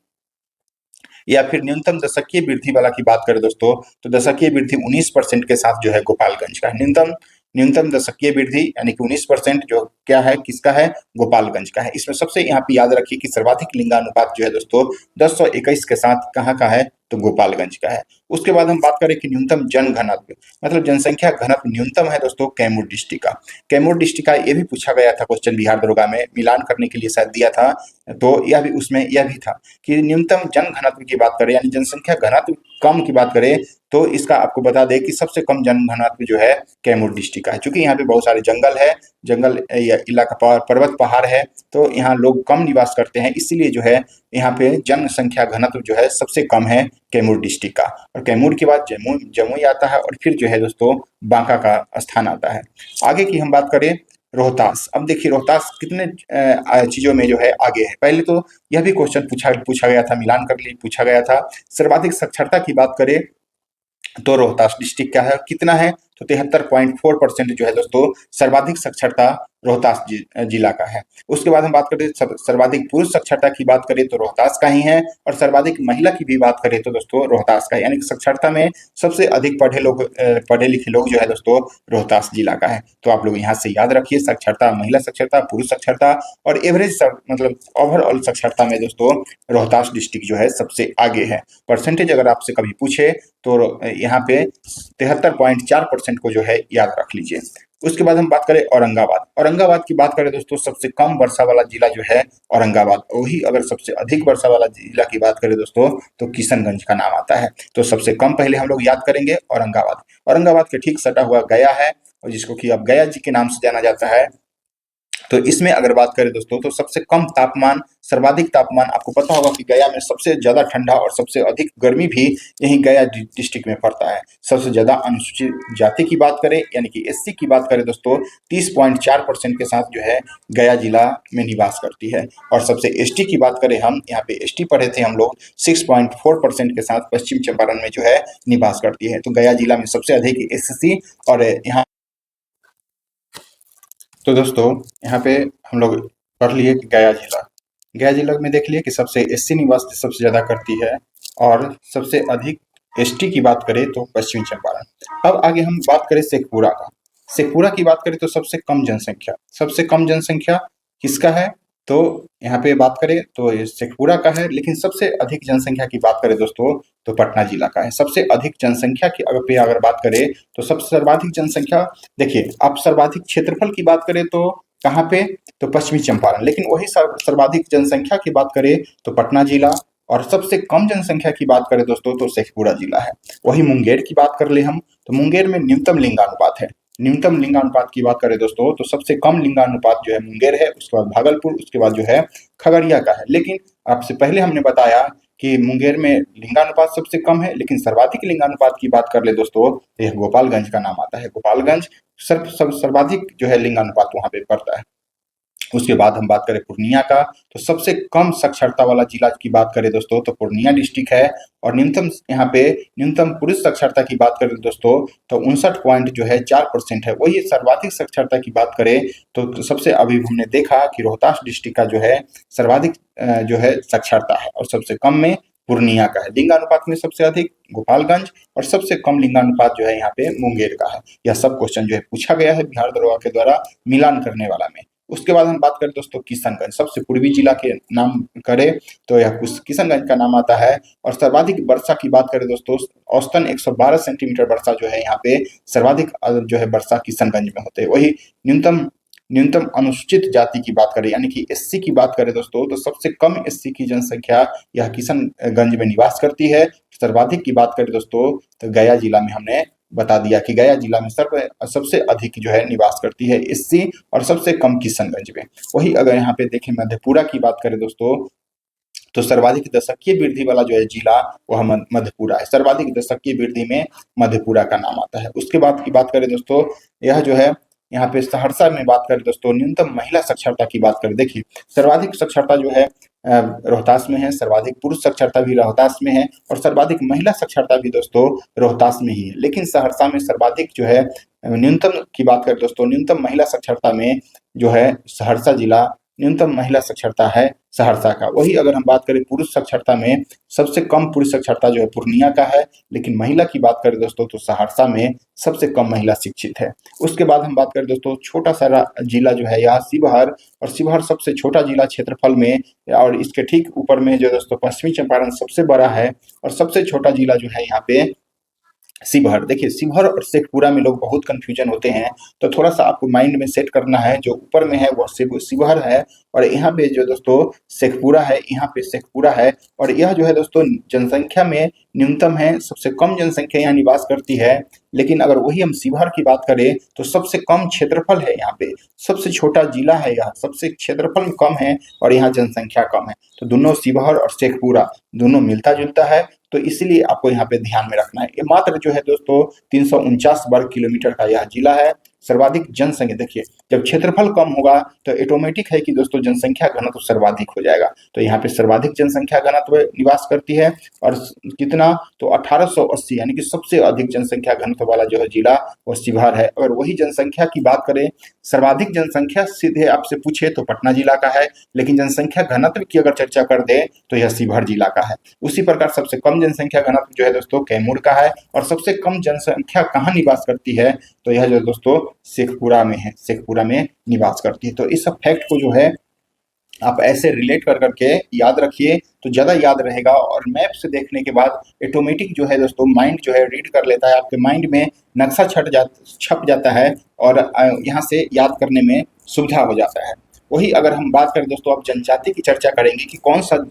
या फिर न्यूनतम दशकीय वृद्धि वाला की बात करें दोस्तों, तो दशकीय वृद्धि 19% के साथ जो है गोपालगंज का है। न्यूनतम न्यूनतम दशकीय वृद्धि यानी कि 19% जो क्या है, किसका है, गोपालगंज का है। इसमें सबसे यहाँ पे याद रखिए कि सर्वाधिक लिंगानुपात जो है दोस्तों 1021 के साथ कहाँ का है, तो गोपालगंज का है। उसके बाद हम बात करें कि न्यूनतम जन घनत्व मतलब जनसंख्या घनत्व न्यूनतम है दोस्तों कैमूर डिस्ट्रिक्ट का। कैमूर डिस्ट्रिक्ट का ये भी पूछा गया था क्वेश्चन बिहार दरोगा में, मिलान करने के लिए शायद दिया था, तो यह भी उसमें यह भी था कि न्यूनतम जन घनत्व की बात करें यानी जनसंख्या घनत्व कम की बात करें, तो इसका आपको बता दें कि सबसे कम जन घनत्व जो है कैमूर डिस्ट्रिक्ट का है। चूंकि यहाँ पे बहुत सारे जंगल है, जंगल या इलाका पर्वत पहाड़ है, तो यहाँ लोग कम निवास करते हैं, इसीलिए जो है यहाँ पे जनसंख्या घनत्व जो है सबसे कम है कैमूर डिस्ट्रिक्ट का। और कैमूर के बाद जमुई आता है और फिर जो है दोस्तों बांका का स्थान आता है। आगे की हम बात करें रोहतास। अब देखिए रोहतास कितने चीजों में जो है आगे है। पहले तो यह भी क्वेश्चन पूछा गया था, मिलान कर लिए पूछा गया था। सर्वाधिक साक्षरता की बात करें तो रोहतास डिस्ट्रिक्ट का है, कितना है, तो 73.4% जो है दोस्तों सर्वाधिक साक्षरता रोहतास जिला का है। उसके बाद हम बात करें सर्वाधिक पुरुष साक्षरता की बात करें तो रोहतास का ही है, और सर्वाधिक महिला की भी बात करें तो दोस्तों रोहतास का है। यानी कि साक्षरता में सबसे अधिक पढ़े लिखे लोग जो है दोस्तों रोहतास जिला का है। तो आप लोग यहाँ से याद रखिए साक्षरता, महिला साक्षरता, पुरुष साक्षरता और एवरेज मतलब ओवरऑल साक्षरता में दोस्तों रोहतास डिस्ट्रिक्ट जो है सबसे आगे है। परसेंटेज अगर आपसे कभी पूछे तो यहाँ पे 73.4% को जो है याद रख लीजिए। उसके बाद हम बात करें औरंगाबाद। औरंगाबाद की बात करें दोस्तों सबसे कम वर्षा वाला जिला जो है औरंगाबाद, वही अगर सबसे अधिक वर्षा वाला जिला की बात करें दोस्तों तो किशनगंज का नाम आता है। तो सबसे कम पहले हम लोग याद करेंगे औरंगाबाद। औरंगाबाद के ठीक सटा हुआ गया है, और जिसको कि अब गया जी के नाम से जाना जाता है। तो इसमें अगर बात करें दोस्तों तो सबसे कम तापमान, सर्वाधिक तापमान आपको पता होगा कि गया में सबसे ज्यादा ठंडा और सबसे अधिक गर्मी भी यही गया डिस्ट्रिक्ट में पड़ता है। सबसे ज्यादा अनुसूचित जाति की बात करें यानी कि एससी की बात करें दोस्तों 30.4% के साथ जो है गया जिला में निवास करती है। और सबसे एसटी की बात करें, हम यहाँ पे एसटी पढ़े थे हम लोग, 6.4% के साथ पश्चिम चंपारण में जो है निवास करती है। तो गया जिला में सबसे अधिक एससी। और यहाँ तो दोस्तों यहाँ पे हम लोग पढ़ लिए कि गया जिला में देख लिए कि सबसे एससी निवास सबसे ज्यादा करती है, और सबसे अधिक एसटी की बात करें तो पश्चिमी चंपारण। अब आगे हम बात करें शेखपुरा का। शेखपुरा की बात करें तो सबसे कम जनसंख्या किसका है, तो यहाँ पे बात करें तो ये शेखपुरा का है। लेकिन सबसे अधिक जनसंख्या की बात करें दोस्तों तो पटना जिला का है। सबसे अधिक जनसंख्या की अगर बात करें तो सबसे सर्वाधिक जनसंख्या, देखिए आप सर्वाधिक क्षेत्रफल की बात करें तो कहाँ पे, तो पश्चिमी चंपारण। लेकिन वही सर्वाधिक जनसंख्या की बात करें तो पटना जिला, और सबसे कम जनसंख्या की बात करें दोस्तों तो शेखपुरा जिला है। वही मुंगेर की बात कर ले हम, तो मुंगेर में न्यूनतम लिंगानुपात है। न्यूनतम लिंगानुपात की बात करें दोस्तों तो सबसे कम लिंगानुपात जो है मुंगेर है, उसके बाद भागलपुर, उसके बाद जो है खगड़िया का है। लेकिन आपसे पहले हमने बताया कि मुंगेर में लिंगानुपात सबसे कम है, लेकिन सर्वाधिक लिंगानुपात की बात कर ले दोस्तों तो यह गोपालगंज का नाम आता है। गोपालगंज सर्वाधिक जो है लिंगानुपात वहां पे पड़ता है। उसके बाद हम बात करें पूर्णिया का, तो सबसे कम साक्षरता वाला जिला की बात करें दोस्तों तो पूर्णिया डिस्ट्रिक्ट है। और न्यूनतम यहाँ पे न्यूनतम पुरुष साक्षरता की बात करें दोस्तों तो 59.4% है। वही सर्वाधिक साक्षरता की बात करें तो सबसे अभी हमने देखा कि रोहतास डिस्ट्रिक्ट का जो है सर्वाधिक जो है साक्षरता है, और सबसे कम में पूर्णिया का है। लिंगानुपात में सबसे अधिक गोपालगंज, और सबसे कम लिंगानुपात जो है यहाँ पे मुंगेर का है। यह सब क्वेश्चन जो है पूछा गया है बिहार दरोगा के द्वारा मिलान करने वाला में। उसके बाद हम बात करें दोस्तों किशनगंज, सबसे पूर्वी जिला के नाम करें तो यह किशनगंज का नाम आता है। और सर्वाधिक वर्षा की बात करें दोस्तों, औसतन 112 सेंटीमीटर वर्षा जो है यहाँ पे सर्वाधिक जो है वर्षा किशनगंज में होते हैं। वही न्यूनतम अनुसूचित जाति की बात करें यानी कि एससी की बात करें दोस्तों तो सबसे कम एससी की जनसंख्या यह किशनगंज में निवास करती है। सर्वाधिक की बात करें दोस्तों तो गया जिला में हमने बता दिया कि गया जिला में सबसे अधिक जो है निवास करती है एससी, और सबसे कम किशनगंज में। वही अगर यहाँ पे देखें मधेपुरा की बात करें दोस्तों तो सर्वाधिक दशकीय वृद्धि वाला जो है जिला वह मधेपुरा है। सर्वाधिक दशकीय वृद्धि में मधेपुरा का नाम आता है। उसके बाद की बात करें दोस्तों, यह जो है यहाँ पे सहरसा में बात करें दोस्तों न्यूनतम महिला साक्षरता की बात करें, देखिए सर्वाधिक साक्षरता जो है रोहतास में है, सर्वाधिक पुरुष साक्षरता भी रोहतास में है, और सर्वाधिक महिला साक्षरता भी दोस्तों रोहतास में ही है। लेकिन सहरसा में सर्वाधिक जो है न्यूनतम की बात करें दोस्तों, न्यूनतम महिला साक्षरता में जो है सहरसा जिला न्यूनतम महिला साक्षरता है सहरसा का। वही अगर हम बात करें पुरुष साक्षरता में, सबसे कम पुरुष साक्षरता जो है पूर्णिया का है, लेकिन महिला की बात करें दोस्तों तो सहरसा में सबसे कम महिला शिक्षित है। उसके बाद हम बात करें दोस्तों छोटा सा जिला जो है यहाँ शिवहर, और शिवहर सबसे छोटा जिला क्षेत्रफल में, और इसके ठीक ऊपर में जो दोस्तों पश्चिमी चंपारण सबसे बड़ा है, और सबसे छोटा जिला जो है यहाँ पे शिवहर। देखिए शिवहर और शेखपुरा में लोग बहुत कंफ्यूजन होते हैं, तो थोड़ा सा आपको माइंड में सेट करना है, जो ऊपर में है वो शिवहर है, और यहाँ पे जो दोस्तों शेखपुरा है, यहाँ पे शेखपुरा है, और यह जो है दोस्तों जनसंख्या में न्यूनतम है, सबसे कम जनसंख्या यहाँ निवास करती है। लेकिन अगर वही हम शिवहर की बात करें तो सबसे कम क्षेत्रफल है यहाँ पे, सबसे छोटा जिला है यहाँ, सबसे क्षेत्रफल कम है और यहाँ जनसंख्या कम है। तो दोनों शिवहर और शेखपुरा दोनों मिलता जुलता है, तो इसलिए आपको यहाँ पे ध्यान में रखना है। ये मात्र जो है दोस्तों 349 वर्ग किलोमीटर का यह जिला है। सर्वाधिक जनसंख्या, देखिए जब क्षेत्रफल कम होगा तो ऑटोमेटिक है कि दोस्तों जनसंख्या घनत्व सर्वाधिक हो जाएगा। तो यहाँ पे सर्वाधिक जनसंख्या घनत्व निवास करती है, और कितना तो 1880, यानी कि सबसे अधिक जनसंख्या घनत्व वाला जो है जिला वो शिवहर है। अगर वही जनसंख्या की बात करें, सर्वाधिक जनसंख्या सीधे आपसे पूछे तो पटना जिला का है, लेकिन जनसंख्या घनत्व की अगर चर्चा कर दे तो यह शिवहर जिला का है। उसी प्रकार सबसे कम जनसंख्या घनत्व जो है दोस्तों कैमूर का है, और सबसे कम जनसंख्या कहाँ निवास करती है तो यह जो दोस्तों शेखपुरा में है, शेखपुरा में निवास करती है। तो इस सब फैक्ट को जो है आप ऐसे रिलेट कर करके याद रखिए तो ज़्यादा याद रहेगा, और मैप से देखने के बाद ऑटोमेटिक जो है दोस्तों माइंड जो है रीड कर लेता है, आपके माइंड में नक्शा छप जाता है, और यहाँ से याद करने में सुविधा हो जाता है। वही अगर हम बात करें दोस्तों, अब जनजाति की चर्चा करेंगे कि कौन सा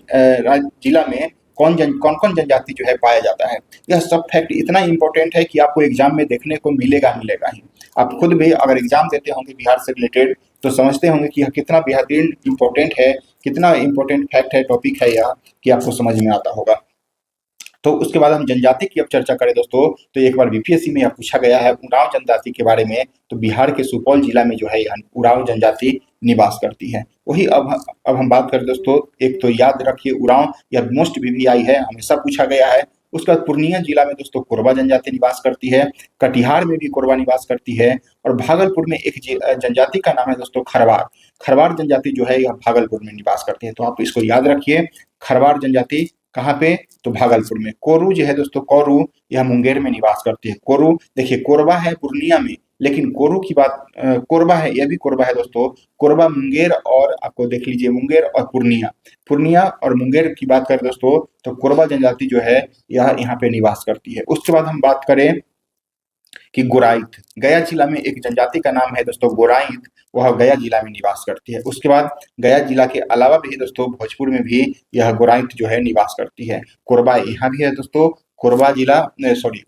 जिला में कौन कौन जनजाति जो है पाया जाता है। यह सब फैक्ट इतना इंपॉर्टेंट है कि आपको एग्जाम में देखने को मिलेगा ही। आप खुद भी अगर एग्जाम देते होंगे बिहार से रिलेटेड तो समझते होंगे कि यह कितना बेहतरीन इंपॉर्टेंट है, कितना इंपॉर्टेंट फैक्ट है, टॉपिक है यह, कि आपको समझ में आता होगा। तो उसके बाद हम जनजाति की अब चर्चा करें दोस्तों, तो एक बार बीपीएससी में यह पूछा गया है उरांव जनजाति के बारे में, तो बिहार के सुपौल जिला में जो है यह उरांव जनजाति निवास करती है। वही अब हम बात करें दोस्तों, एक तो याद रखिए उरांव, यह मोस्ट वीवीआई है, हमेशा पूछा गया है। उसके बाद पूर्णिया जिला में दोस्तों कोरबा जनजाति निवास करती है, कटिहार में भी कोरबा निवास करती है, और भागलपुर में एक जनजाति का नाम है दोस्तों खरवार। खरवार जनजाति जो है यह भागलपुर में निवास करती है, तो आप इसको याद रखिए। खरवार जनजाति कहाँ पे, तो भागलपुर में। कोरू जो है दोस्तों, कोरू यह मुंगेर में निवास करती है। कोरू देखिए कोरबा है पूर्णिया में, लेकिन कोरू की बात कोरबा है, यह भी कोरबा है दोस्तों। कोरबा मुंगेर, और आपको देख लीजिए मुंगेर और पूर्णिया और मुंगेर की बात करें दोस्तों तो कोरबा जनजाति जो है यह यहाँ पे निवास करती है। उसके बाद हम बात करें कि गोराइत, गया जिला में एक जनजाति का नाम है दोस्तों गोराइत, वह गया जिला में निवास करती है। उसके बाद गया जिला के अलावा भी दोस्तों भोजपुर में भी यह गोराइत जो है निवास करती है। कोरबा यहाँ भी है दोस्तों, कोरबा जिला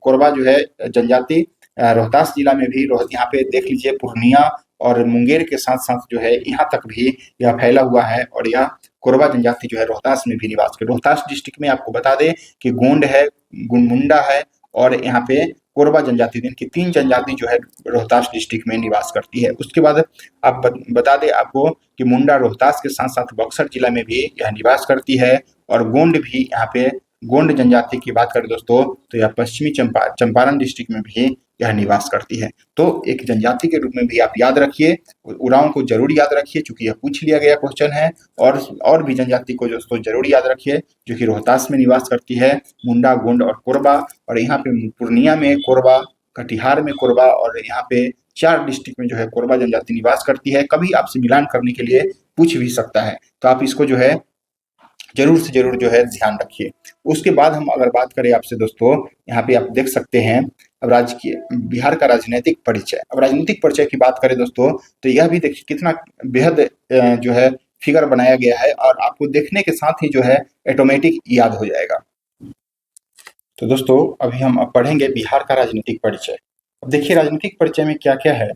कोरबा जो है जनजाति रोहतास जिला में भी, यहाँ पे देख लीजिए पूर्णिया और मुंगेर के साथ साथ जो है यहाँ तक भी यह फैला हुआ है, और यह कोरबा जनजाति जो है रोहतास में भी निवास कर। रोहतास डिस्ट्रिक्ट में आपको बता दें कि गोंड है, मुंडा है, और यहाँ पे कोरबा जनजाति, इनकी 3 जनजाति जो है रोहतास डिस्ट्रिक्ट में निवास करती है। उसके बाद आप बता दें आपको कि मुंडा रोहतास के साथ साथ बक्सर जिला में भी यह निवास करती है, और गोंड भी यहाँ पे, गोंड जनजाति की बात करें दोस्तों तो यह पश्चिमी चंपारण डिस्ट्रिक्ट में भी यह निवास करती है। तो एक जनजाति के रूप में भी आप याद रखिए, उरांव को जरूर याद रखिए चूंकि यह पूछ लिया गया क्वेश्चन है, और भी जनजाति को दोस्तों जरूर याद रखिए जो कि रोहतास में निवास करती है, मुंडा, गोंड और कोरबा। और यहाँ पे पूर्णिया में कोरबा, कटिहार में कोरबा, और यहाँ पे 4 डिस्ट्रिक्ट में जो है कोरबा जनजाति निवास करती है। कभी आपसे मिलान करने के लिए पूछ भी सकता है, तो आप इसको जो है जरूर से जरूर जो है ध्यान रखिए। उसके बाद हम अगर बात करें आपसे दोस्तों, यहाँ पे आप देख सकते हैं अब राजकीय बिहार का राजनीतिक परिचय। अब राजनीतिक परिचय की बात करें दोस्तों तो यह भी देखिए कितना बेहद जो है फिगर बनाया गया है, और आपको देखने के साथ ही जो है ऑटोमेटिक याद हो जाएगा। तो दोस्तों अभी हम अब पढ़ेंगे बिहार का राजनीतिक परिचय। अब देखिए राजनीतिक परिचय में क्या क्या है,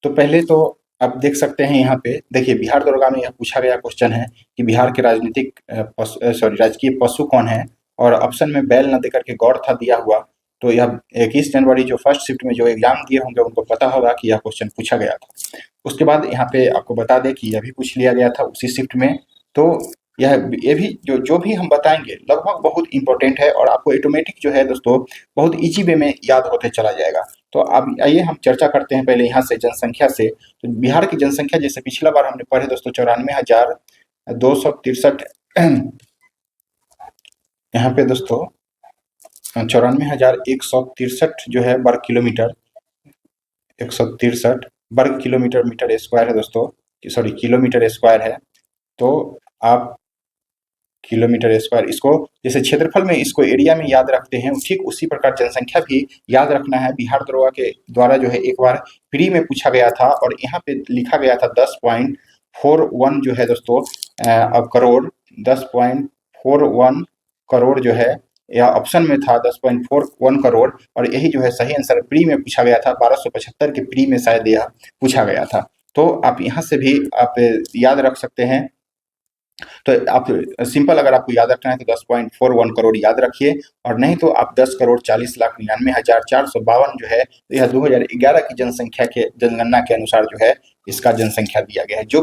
तो पहले तो आप देख सकते हैं यहाँ पे, देखिए बिहार दरोगा में यह पूछा गया क्वेश्चन है कि बिहार के राजकीय पशु कौन है, और ऑप्शन में बैल न देकर के गौड़ था दिया हुआ। तो यह 21 जनवरी जो फर्स्ट शिफ्ट में जो एग्जाम दिए होंगे उनको पता होगा कि यह क्वेश्चन पूछा गया था। उसके बाद यहाँ पे आपको बता दें कि यह भी पूछ लिया गया था उसी शिफ्ट में। तो ये भी जो भी हम बताएंगे लगभग बहुत इंपॉर्टेंट है, और आपको ऑटोमेटिक जो है दोस्तों बहुत इजी वे में याद होते चला जाएगा। तो अब आइए हम चर्चा करते हैं पहले यहाँ से जनसंख्या से। तो बिहार की जनसंख्या जैसे पिछला बार हमने पढ़े दोस्तों 94,263 यहाँ पे दोस्तों 94,163 जो है वर्ग किलोमीटर, 163 वर्ग किलोमीटर मीटर स्क्वायर है दोस्तों, सॉरी किलोमीटर स्क्वायर है। तो आप किलोमीटर स्क्वायर इसको जैसे क्षेत्रफल में इसको एरिया में याद रखते हैं, ठीक उसी प्रकार जनसंख्या भी याद रखना है। बिहार दरोगा के द्वारा जो है एक बार प्री में पूछा गया था और यहाँ पे लिखा गया था 10.41 जो है दोस्तों अब करोड़, 10.41 करोड़ जो है या ऑप्शन में था 10.41 करोड़, और यही जो है सही आंसर प्री में पूछा गया था। 1275 के प्री में शायद यह पूछा गया था। तो आप यहाँ से भी आप याद रख सकते हैं। तो आप सिंपल अगर आपको याद रखना है तो 10.41 करोड़ याद रखिए, और नहीं तो आप 10,40,99,452 जो है यह 2011 की जनसंख्या के जनगणना के अनुसार जो है इसका जनसंख्या दिया गया है, जो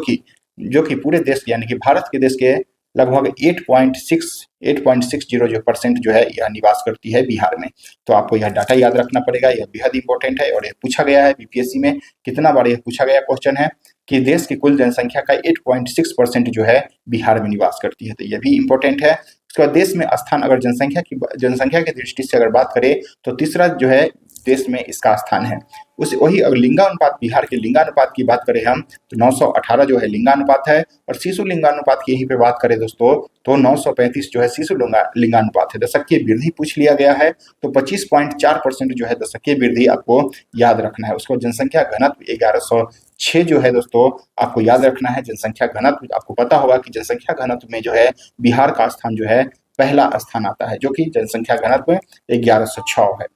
कि पूरे देश यानी कि भारत के देश के लगभग 8.60% जो है यह निवास करती है बिहार में। तो आपको यह डाटा याद रखना पड़ेगा, यह बेहद इंपॉर्टेंट है और यह पूछा गया है बीपीएससी में। कितना बार यह पूछा गया क्वेश्चन है कि देश की कुल जनसंख्या का 8.6% जो है बिहार में निवास करती है, तो यह भी इंपॉर्टेंट है। उसके बाद देश में स्थान, अगर जनसंख्या की दृष्टि से अगर बात करें तो तीसरा जो है देश में इसका स्थान है। उस वही अगर लिंगानुपात, बिहार के लिंगानुपात की बात करें हम तो 918 जो है लिंगानुपात है, और शिशु लिंगानुपात की यहीं पे बात करें दोस्तों तो 935 जो है शिशु लिंगानुपात है। दशकीय वृद्धि पूछ लिया गया है तो 25.4% जो है दशकीय वृद्धि आपको याद रखना है। उसको जनसंख्या घनत्व 1106 जो है दोस्तों आपको याद रखना है। जनसंख्या घनत्व आपको पता होगा कि जनसंख्या घनत्व में जो है बिहार का स्थान जो है पहला स्थान आता है, जो कि जनसंख्या घनत्व 1106 है।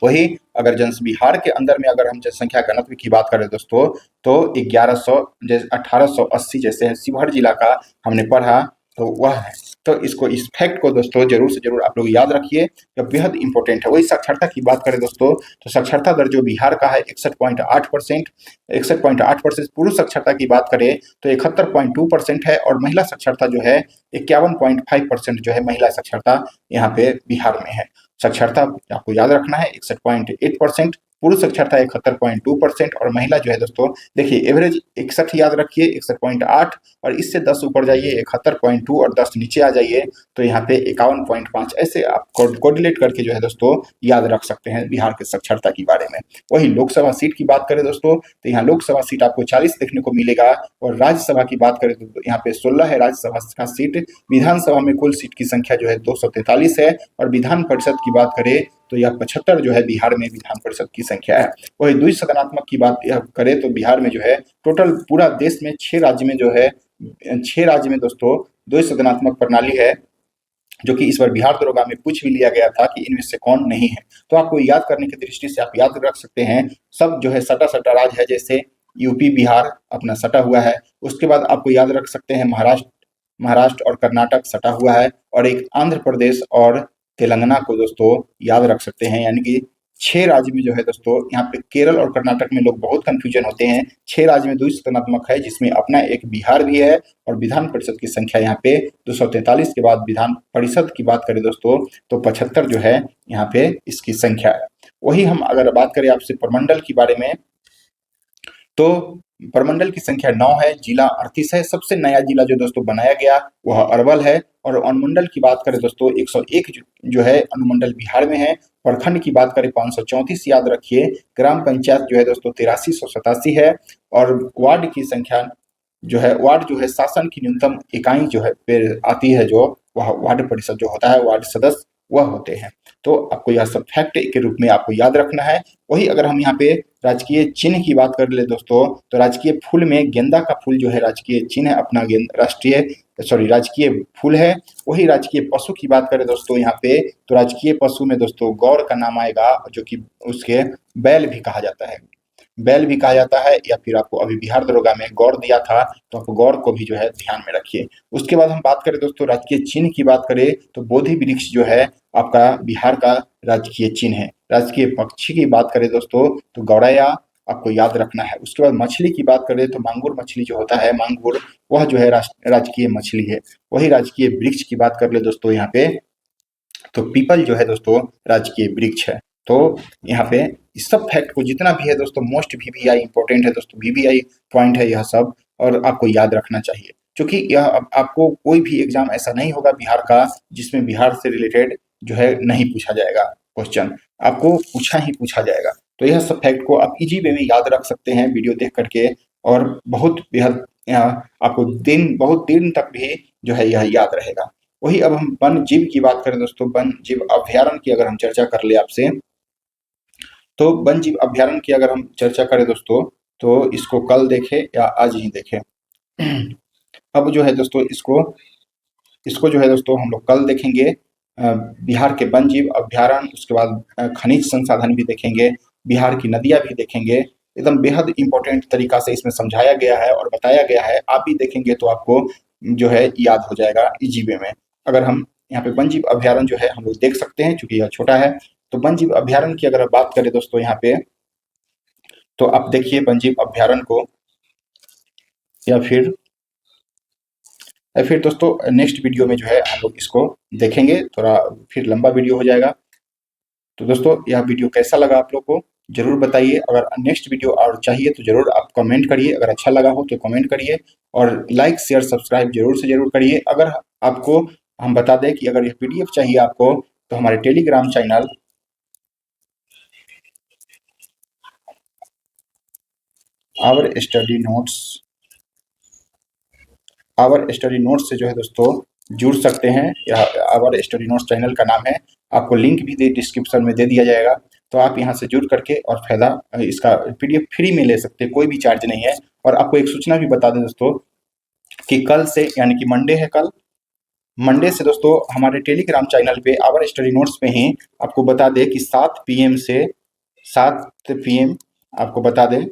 वही अगर बिहार के अंदर में अगर हम जनसंख्या घनत्व की बात करें दोस्तों तो 1880 जैसे शिवहर जिला का हमने पढ़ा तो वह है। तो इसको, इस फैक्ट को दोस्तों जरूर से जरूर आप लोग याद रखिए, यह बेहद इंपॉर्टेंट है। वही साक्षरता की बात करें दोस्तों तो साक्षरता दर जो बिहार का है 61.8%, 61.8%। पुरुष साक्षरता की बात करें तो 71.2% है, और महिला साक्षरता जो है 51.5% जो है महिला साक्षरता यहाँ पे बिहार में है। साक्षरता आपको याद रखना है 61.8%, पुरुष साक्षरता 71.2%, और महिला जो है दोस्तों देखिए एवरेज 61 याद रखिए, 61.8, और इससे 10 ऊपर जाइए 71.2, और 10 नीचे आ जाइए तो यहाँ पे 51.5। ऐसे आप कोरिलेट करके जो है दोस्तों याद रख सकते हैं बिहार के साक्षरता के बारे में। वही लोकसभा सीट की बात करें दोस्तों तो यहाँ लोकसभा सीट आपको 40 देखने को मिलेगा, और राज्यसभा की बात करें तो यहाँ पे 16 है राज्यसभा का सीट। विधानसभा में कुल सीट की संख्या जो है 243 है, और विधान परिषद की बात करें तो यह 75 जो है बिहार में विधान परिषद की संख्या है। वही द्विसदनात्मक की बात करें तो बिहार में जो है टोटल पूरा देश में 6 राज्य में जो है 6 राज्य में दोस्तों द्विसदनात्मक प्रणाली है, जो कि इस बार बिहार दरोगा में पूछ भी लिया गया था कि इनमें से कौन नहीं है। तो आपको याद करने की दृष्टि से आप याद रख सकते हैं सब जो है सटा सटा राज्य है, जैसे यूपी बिहार अपना सटा हुआ है। उसके बाद आपको याद रख सकते हैं महाराष्ट्र और कर्नाटक सटा हुआ है, और एक आंध्र प्रदेश और तेलंगाना को दोस्तों याद रख सकते हैं। यानी कि 6 राज्य में जो है दोस्तों, यहाँ पे केरल और कर्नाटक में लोग बहुत कंफ्यूजन होते हैं। 6 राज्य में द्विसदनात्मक है, जिसमें अपना एक बिहार भी है, और विधान परिषद की संख्या यहाँ पे 243 के बाद विधान परिषद की बात करें दोस्तों तो 75 जो है यहाँ पे इसकी संख्या है। वही हम अगर बात करें आपसे प्रमंडल के बारे में तो प्रमंडल की संख्या 9 है, जिला 38 है। सबसे नया जिला जो दोस्तों बनाया गया वह अरवल है। और अनुमंडल की बात करें दोस्तों 101 जो है अनुमंडल बिहार में है। प्रखंड की बात करें 534 याद रखिए। ग्राम पंचायत जो है दोस्तों 8387 है, और वार्ड की संख्या जो है, वार्ड जो है शासन की न्यूनतम इकाई जो है फिर आती है, जो वह वार्ड परिषद जो होता है, वार्ड सदस्य वह होते हैं। तो आपको यह सब फैक्ट के रूप में आपको याद रखना है। वही अगर हम यहाँ पे राजकीय चिन्ह की बात कर ले दोस्तों तो राजकीय फूल में गेंदा का फूल जो है राजकीय चिन्ह है अपना, राजकीय फूल है। वही राजकीय पशु की बात करें दोस्तों यहाँ पे तो राजकीय पशु में दोस्तों गौर का नाम आएगा, जो कि उसके बैल भी कहा जाता है, बैल भी कहा जाता है। या फिर आपको अभी बिहार दरोगा में गौर दिया था तो आप गौर को भी जो है ध्यान में रखिए। उसके बाद हम बात करें दोस्तों राजकीय चिन्ह की बात करें तो बोधि वृक्ष जो है आपका बिहार का राजकीय चिन्ह है। राजकीय पक्षी की बात करें दोस्तों तो गौरैया आपको याद रखना है। उसके बाद मछली की बात करें तो मांगुर मछली जो होता है, मांगुर वह जो है राजकीय मछली है। वही राजकीय वृक्ष की बात कर ले दोस्तों यहाँ पे तो पीपल जो है दोस्तों राजकीय वृक्ष है। तो यहाँ पे इस सब फैक्ट को जितना भी है दोस्तों, मोस्ट वीवीआई इंपॉर्टेंट है दोस्तों, वीवीआई पॉइंट है यह सब, और आपको याद रखना चाहिए, क्योंकि यह आपको कोई भी एग्जाम ऐसा नहीं होगा बिहार का जिसमें बिहार से रिलेटेड जो है नहीं पूछा जाएगा क्वेश्चन, आपको पूछा ही पूछा जाएगा। तो यह सब फैक्ट को आप इजी वे में याद रख सकते हैं वीडियो देख करके, और बहुत बेहद आपको बहुत दिन तक भी जो है यह याद रहेगा। वही अब हम वन जीव की बात करें दोस्तों, वन जीव अभ्यारण्य की अगर हम चर्चा कर ले आपसे, तो वन जीव अभ्यारण्य की अगर हम चर्चा करें दोस्तों, तो इसको कल देखें या आज ही देखें। अब जो है दोस्तों इसको इसको जो है दोस्तों हम लोग कल देखेंगे, बिहार के वन जीव अभ्यारण्य, उसके बाद खनिज संसाधन भी देखेंगे, बिहार की नदियां भी देखेंगे। एकदम बेहद इंपॉर्टेंट तरीका से इसमें समझाया गया है और बताया गया है, आप भी देखेंगे तो आपको जो है याद हो जाएगा इजी वे में। अगर हम यहाँ पे वन जीव अभ्यारण्य जो है हम लोग देख सकते हैं, चूंकि यह छोटा है, तो वन जीव अभ्यारण्य की अगर आप बात करें दोस्तों यहाँ पे, तो आप देखिए वन जीव अभ्यारण्य को, या फिर दोस्तों नेक्स्ट वीडियो में जो है हम लोग इसको देखेंगे, थोड़ा फिर लंबा वीडियो हो जाएगा। तो दोस्तों यह वीडियो कैसा लगा आप लोग को जरूर बताइए, अगर नेक्स्ट वीडियो और चाहिए तो जरूर आप कमेंट करिए, अगर अच्छा लगा हो तो कमेंट करिए, और लाइक शेयर सब्सक्राइब जरूर से जरूर करिए। अगर आपको हम बता दें कि अगर यह पीडीएफ चाहिए आपको, तो हमारे Telegram channel our study notes से जो है दोस्तों जुड़ सकते हैं। यह आवर स्टडी नोट्स चैनल का नाम है, आपको लिंक भी डिस्क्रिप्शन में दे दिया जाएगा, तो आप यहाँ से जुड़ करके और फायदा इसका पीडीएफ फ्री में ले सकते हैं, कोई भी चार्ज नहीं है। और आपको एक सूचना भी बता दें दोस्तों कि कल से, यानी कि मंडे है कल, मंडे से दोस्तों हमारे टेलीग्राम चैनल पे आवर स्टडी नोट्स में ही आपको बता दें कि 7 पीएम आपको बता दें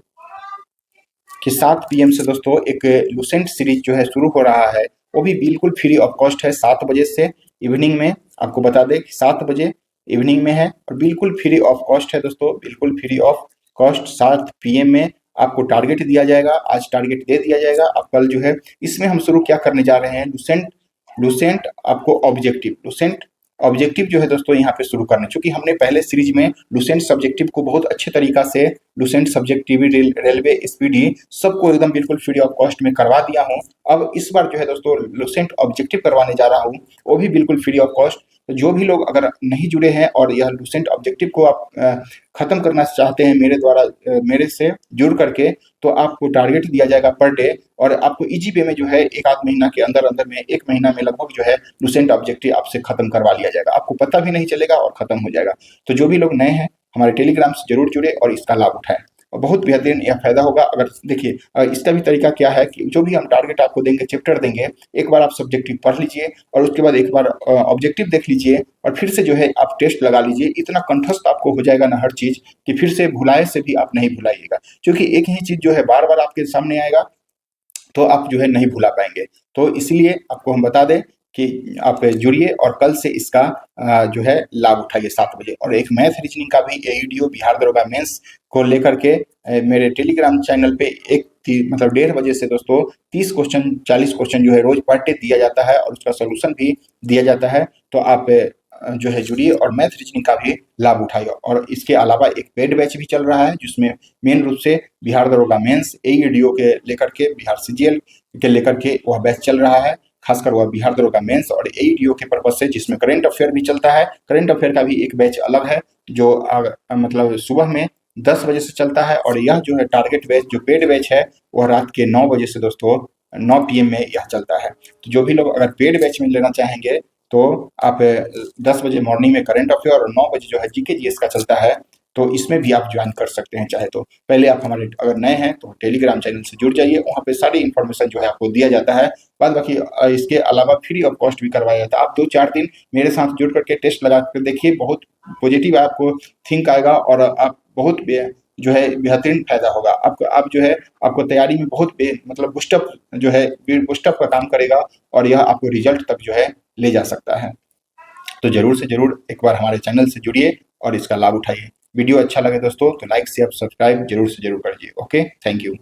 कि 7 पीएम से दोस्तों एक लुसेंट सीरीज जो है शुरू हो रहा है, वो भी बिल्कुल फ्री ऑफ कॉस्ट है। 7 बजे से इवनिंग में, आपको बता दें कि 7 बजे इवनिंग में है, और बिल्कुल फ्री ऑफ कॉस्ट है दोस्तों, बिल्कुल फ्री ऑफ कॉस्ट। 7 पीएम में आपको टारगेट दिया जाएगा, आज टारगेट दे दिया जाएगा, आप कल जो है इसमें हम शुरू क्या करने जा रहे हैं, लुसेंट आपको लुसेंट ऑब्जेक्टिव जो है दोस्तों यहाँ पे शुरू करना, क्योंकि हमने पहले सीरीज में लुसेंट सब्जेक्टिव को बहुत अच्छे तरीका से, लुसेंट सब्जेक्टिव रेलवे स्पीडी सबको एकदम बिल्कुल फ्री ऑफ कॉस्ट में करवा दिया हूँ। अब इस बार जो है दोस्तों लुसेंट ऑब्जेक्टिव करवाने जा रहा हूँ, वो भी बिल्कुल फ्री ऑफ कॉस्ट। तो जो भी लोग अगर नहीं जुड़े हैं और यह लुसेंट ऑब्जेक्टिव को आप खत्म करना चाहते हैं मेरे द्वारा, मेरे से जुड़ करके, तो आपको टारगेट दिया जाएगा पर डे, और आपको इजी वे में जो है 1 आध महीना के अंदर अंदर में, 1 महीना में लगभग जो है लुसेंट ऑब्जेक्टिव आपसे खत्म करवा लिया जाएगा, आपको पता भी नहीं चलेगा और खत्म हो जाएगा। तो जो भी लोग नए हैं हमारे टेलीग्राम से जरूर जुड़े और इसका लाभ उठाएं, और बहुत बेहतरीन यह फायदा होगा। अगर देखिए इसका भी तरीका क्या है कि जो भी हम टारगेट आपको देंगे, चैप्टर देंगे, एक बार आप सब्जेक्टिव पढ़ लीजिए, और उसके बाद एक बार ऑब्जेक्टिव देख लीजिए, और फिर से जो है आप टेस्ट लगा लीजिए। इतना कंठस्थ आपको हो जाएगा ना हर चीज, कि फिर से भुलाए से भी आप नहीं भुलाइएगा, क्योंकि एक ही चीज जो है बार बार आपके सामने आएगा तो आप जो है नहीं भुला पाएंगे। तो इसलिए आपको हम बता दें कि आप जुड़िए और कल से इसका जो है लाभ उठाइए 7 बजे। और एक मैथ रीजनिंग का भी वीडियो बिहार दरोगा मेंस को लेकर के मेरे टेलीग्राम चैनल पे मतलब 1:30 बजे से दोस्तों 30 क्वेश्चन 40 क्वेश्चन जो है रोज पर डे दिया जाता है, और उसका सोल्यूशन भी दिया जाता है। तो आप जो है जुड़िए और मैथ रीजनिंग का भी लाभ उठाइए। और इसके अलावा एक पेड बैच भी चल रहा है, जिसमें मेन रूप से बिहार दरोगा मेंस एईडीओ के लेकर के, बिहार सीजीएल के लेकर के वह बैच चल रहा है, खासकर वह बिहार दरोगा मेंस और एईडीओ के पर्पज से, जिसमें करंट अफेयर भी चलता है। करंट अफेयर का भी एक बैच अलग है, जो मतलब सुबह में 10 बजे से चलता है, और यह जो है टारगेट बैच जो पेड बैच है, वह रात के 9 बजे से दोस्तों 9 पीएम में यह चलता है। तो जो भी लोग अगर पेड बैच में लेना चाहेंगे, तो आप 10 बजे मॉर्निंग में करंट अफेयर और 9 बजे जो है जीके जीएस का चलता है, तो इसमें भी आप ज्वाइन कर सकते हैं चाहे तो। पहले आप हमारे अगर नए हैं तो टेलीग्राम चैनल से जुड़ जाइए, वहाँ पे सारी इन्फॉर्मेशन जो है आपको दिया जाता है। बाद बाकी इसके अलावा फ्री ऑफ कॉस्ट भी करवाया जाता है। आप 2-4 दिन मेरे साथ जुड़ करके टेस्ट लगा कर देखिए, बहुत पॉजिटिव आपको थिंक आएगा, और आप बहुत जो है बेहतरीन फायदा होगा आपको। आप जो है आपको तैयारी में बहुत मतलब बुस्टअप जो है बुस्टअप का काम करेगा, और यह आपको रिजल्ट तक जो है ले जा सकता है। तो जरूर से जरूर एक बार हमारे चैनल से जुड़िए और इसका लाभ उठाइए। वीडियो अच्छा लगे दोस्तों तो लाइक शेयर सब्सक्राइब जरूर से जरूर करिए। Okay, thank you.